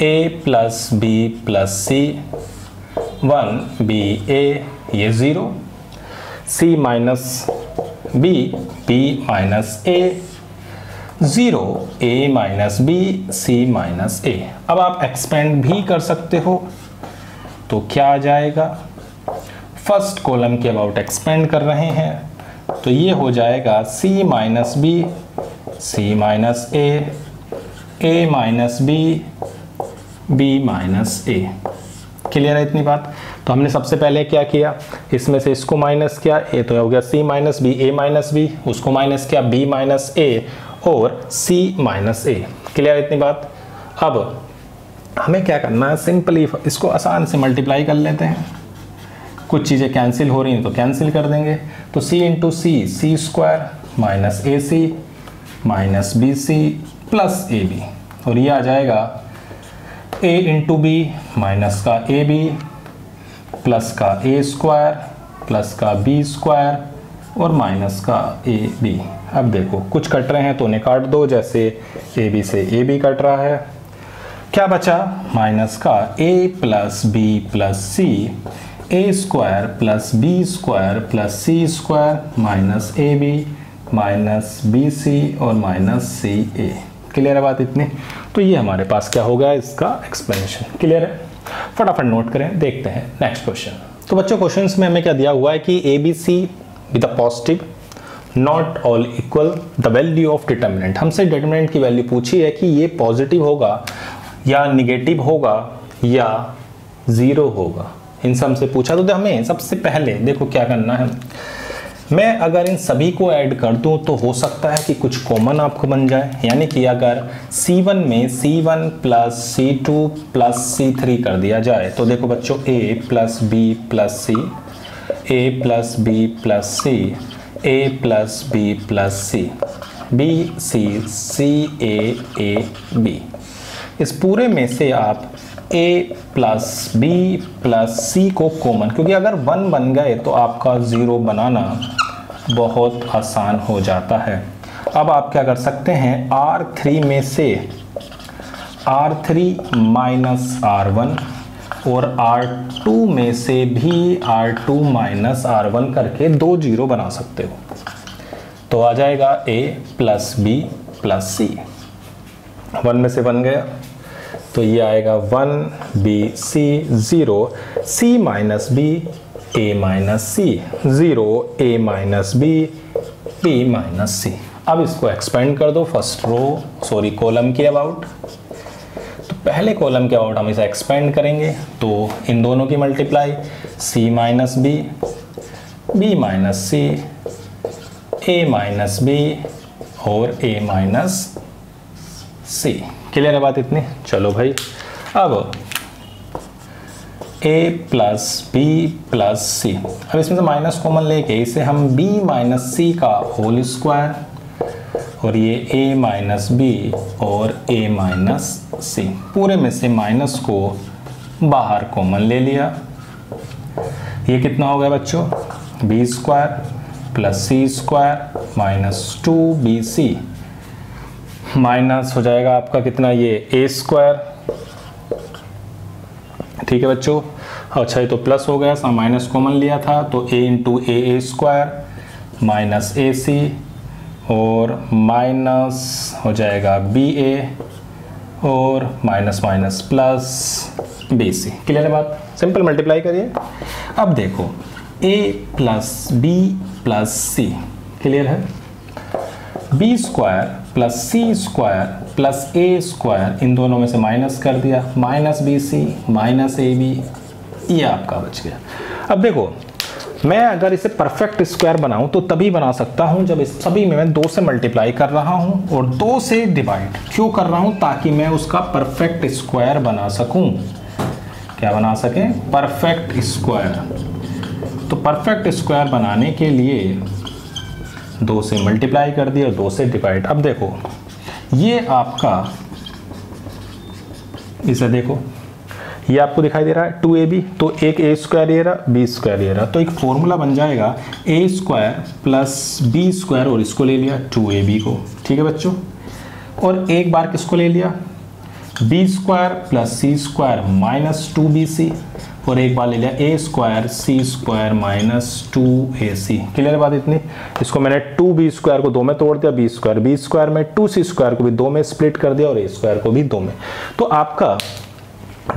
A plus B plus C, 1 B A, ये 0, C minus B, B minus A, 0, a minus B, C minus A. अब आप एक्सपेंड भी कर सकते हो तो क्या आ जाएगा, फर्स्ट कॉलम के अबाउट एक्सपेंड कर रहे हैं तो ये हो जाएगा c minus B, C minus A minus B, B minus A. Clear है इतनी बात। तो हमने सबसे पहले क्या किया, इसमें से इसको माइनस किया, ए तो हो गया c माइनस बी, ए माइनस बी, उसको माइनस किया b माइनस ए और c माइनस ए। क्लियर है इतनी बात। अब हमें क्या करना है, सिंपली इसको आसान से मल्टीप्लाई कर लेते हैं। कुछ चीज़ें कैंसिल हो रही हैं तो कैंसिल कर देंगे। तो c into c, c square minus a c minus B c plus a b, और ये आ जाएगा a इंटू बी माइनस का ए बी प्लस का ए स्क्वायर प्लस का बी स्क्वायर और माइनस का ए बी। अब देखो कुछ कट रहे हैं तो उन्हें काट दो, जैसे ए बी से ए बी कट रहा है। क्या बचा, माइनस का a plus B plus c, a square plus b square plus c square minus a b minus B c और माइनस सी ए। क्लियर है बात इतनी। तो ये हमारे पास क्या होगा, इसका एक्सप्लेनेशन। क्लियर है। फटाफट नोट करें, देखते हैं नेक्स्ट क्वेश्चन। तो बच्चों क्वेश्चंस में हमें क्या दिया हुआ है कि a b c with a positive not all equal the value of determinant. हमसे डिटर्मिनेंट की वैल्यू पूछी है कि ये पॉजिटिव होगा या निगेटिव होगा या 0 होगा, इन सब से पूछा। तो हमें सबसे पहले देखो क्या करना है, मैं अगर इन सभी को ऐड कर दूं तो हो सकता है कि कुछ कॉमन आपको बन जाए। यानी कि अगर C1 में C1 plus C2 plus C3 कर दिया जाए तो देखो बच्चों A plus B plus c, A plus B plus c, A plus B plus c, b c, c a b. इस पूरे में से आप a plus B plus c को कॉमन, क्योंकि अगर 1 बन गए तो आपका 0 बनाना बहुत आसान हो जाता है। अब आप क्या कर सकते हैं, R3 में से R3 माइनस R1 और R2 में से भी R2 माइनस R1 करके 2 जीरो बना सकते हो। तो आ जाएगा A plus B plus C, 1 में से 1 गया तो ये आएगा 1BC 0, C minus B A minus C 0, A minus B B minus C। अब इसको एक्सपेंड कर दो फर्स्ट रो कॉलम के अबाउट। तो पहले कॉलम के अबाउट हम इसे एक्सपेंड करेंगे तो इन दोनों की multiply, C minus B B minus C A minus B और A माइनस C। क्लियर है बात इतनी? चलो भाई, अब A plus B plus C, अब इसमें से माइनस कॉमन लेके इसे हम B माइनस C का होल स्क्वायर और ये A माइनस B और A माइनस C, पूरे में से माइनस को बाहर कॉमन ले लिया। ये कितना हो गया बच्चों, B square plus C square minus 2BC minus हो जाएगा आपका कितना, ये A स्क्वायर। ठीक है बच्चों, अच्छा ये तो प्लस हो गया, माइनस कॉमन लिया था तो A into A square minus AC और माइनस हो जाएगा BA और minus minus plus BC। Clear है बात? सिंपल मल्टीप्लाई करिए। अब देखो A plus B plus C, clear है, B square plus C square plus A square, इन दोनों में से माइनस कर दिया, माइनस BC माइनस AB, ये आपका बच गया। अब देखो मैं अगर इसे परफेक्ट स्क्वायर बनाऊं तो तभी बना सकता हूं जब इस सभी में मैं 2 से मल्टीप्लाई कर रहा हूं और 2 से डिवाइड क्यों कर रहा हूं, ताकि मैं उसका परफेक्ट स्क्वायर बना सकूं। क्या बना सके? Perfect square. तो परफेक्ट स्क्वायर बनाने के लिए 2 से मल्टीप्लाई कर दिया और 2 से डिवाइड। अब देखो ये आपका, इसे देखो ये आपको दिखाई दे रहा है 2AB, तो एक A स्क्वायर ये रहा, B स्क्वायर ये रहा, तो एक फॉर्मूला बन जाएगा A square plus B square और इसको ले लिया 2AB को। ठीक है बच्चों, और एक बार किसको ले लिया, B square plus C square minus 2BC और एक बार ले लिया A square C square minus 2AC। Clear बात इतनी? इसको मैंने 2B स्क्वायर को 2 में तोड़ दिया, B स्क्वायर में 2C स्क्वायर को भी 2 में स्प्लिट कर दिया और A स्क्वायर को भी 2 में। तो आपका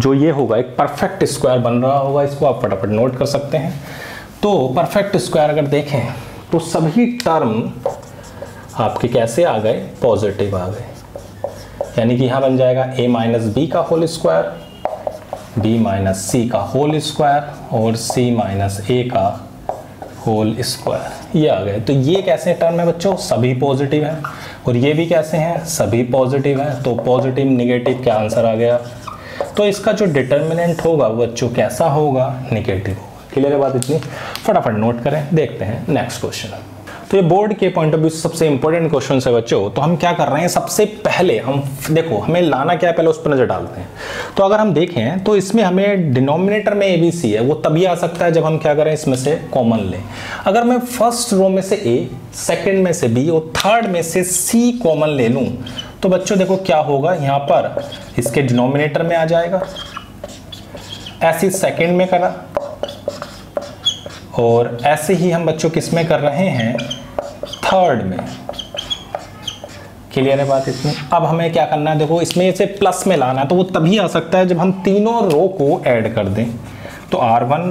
जो ये होगा एक परफेक्ट स्क्वायर बन रहा होगा, इसको आप फटाफट नोट कर सकते हैं। तो परफेक्ट स्क्वायर अगर देखें तो सभी टर्म आपके कैसे आ गए, पॉजिटिव आ गए, यानी कि यहाँ बन जाएगा A माइनस B का whole square, B minus C का होल स्क्वायर और C माइनस A का होल स्क्वायर, ये आ गए। तो ये कैसे टर्म है बच्चों, सभी पॉजिटिव है, और ये भी कैसे हैं, सभी पॉजिटिव है। तो पॉजिटिव निगेटिव क्या आंसर आ गया। तो इसका जो डिटर्मिनेंट होगा वो बच्चों कैसा होगा, नेगेटिव होगा। क्लियर है बात इतनी? फटाफट नोट करें, देखते हैं नेक्स्ट क्वेश्चन। तो ये बोर्ड के पॉइंट ऑफ व्यू से सबसे इंपॉर्टेंट क्वेश्चन है बच्चों। तो हम क्या कर रहे हैं, सबसे पहले हम देखो हमें लाना क्या है, पहले उस पर नजर डालते हैं। तो अगर हम देखें तो इसमें हमें डिनोमिनेटर में ABC है, वो तभी आ सकता है जब हम क्या करें, इसमें से कॉमन लें। अगर मैं फर्स्ट रो में से A, सेकेंड में से B और थर्ड में से C कॉमन ले लूं तो बच्चों देखो क्या होगा, यहाँ पर इसके डिनोमिनेटर में आ जाएगा, ऐसे सेकेंड में करा और ऐसे ही हम बच्चों किस में कर रहे हैं, थर्ड में। क्लियर है बात इतनी? अब हमें क्या करना है, देखो इसमें इसे प्लस में लाना है, तो वो तभी आ सकता है जब हम तीनों रो को ऐड कर दें। तो R1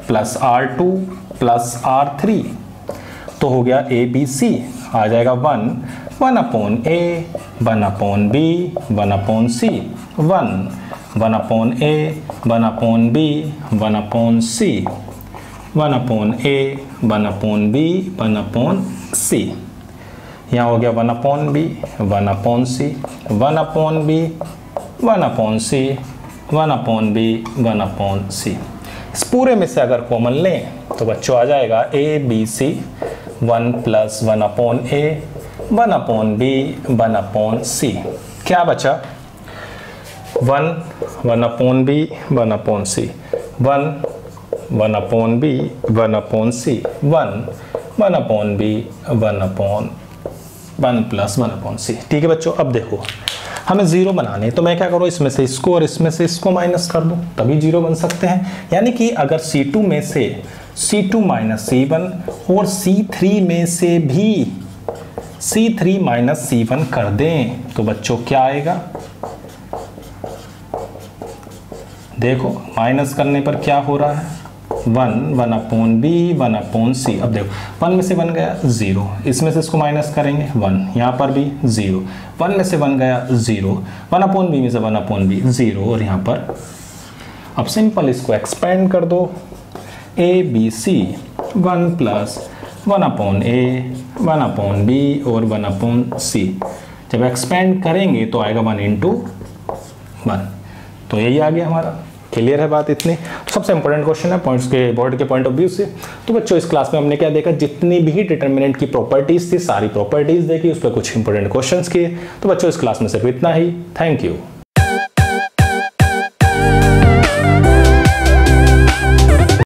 plus R2 plus R3 तो हो गया ABC, आ जाएगा 1 upon A, 1 upon B, 1 upon C, 1 upon A, 1 upon B, 1 upon C, 1 upon A, 1 upon B, 1 upon C। यहाँ हो गया 1 upon B, 1 upon C, 1 upon B, 1 upon C, 1 upon B, 1 upon C। इस पूरे में से अगर common लें तो बच्चों आ जाएगा A B C, 1 plus 1 upon A, 1 upon B, 1 upon C। क्या बचा, 1 upon B, 1 upon C, 1 upon B, 1 upon C, 1 upon B, 1 upon 1 plus 1/c। ठीक है बच्चों, अब देखो हमें 0 बनाने, तो मैं क्या करूँ, इसमें से इसको और इसमें से इसको माइनस कर दूँ, तभी 0 बन सकते हैं। यानी कि अगर C2 में से C2 माइनस C1 और C3 में से भी C3 माइनस C1 कर दें तो बच्चों क्या आएगा, देखो माइनस करने पर क्या हो रहा है, 1/b 1/c। अब देखो 1 में से 1 गया 0, इसमें से इसको माइनस करेंगे 1, यहाँ पर भी 0, 1 में से 1 गया 0, 1/b में से 1/b 0, और यहाँ पर अब सिंपल इसको एक्सपेंड कर दो, ABC 1 प्लस 1/a 1/b और 1/c। जब एक्सपेंड करेंगे तो आएगा 1 × 1। तो यही आ गया हमारा। क्लियर है बात इतनी? तो सबसे इंपॉर्टेंट क्वेश्चन है पॉइंट्स के बोर्ड के पॉइंट ऑफ व्यू से। तो बच्चों इस क्लास में हमने क्या देखा, जितनी भी डिटर्मिनेंट की प्रॉपर्टीज थी सारी प्रॉपर्टीज देखी, उस पर कुछ इंपॉर्टेंट क्वेश्चंस किए। तो बच्चों इस क्लास में सिर्फ इतना ही। Thank you.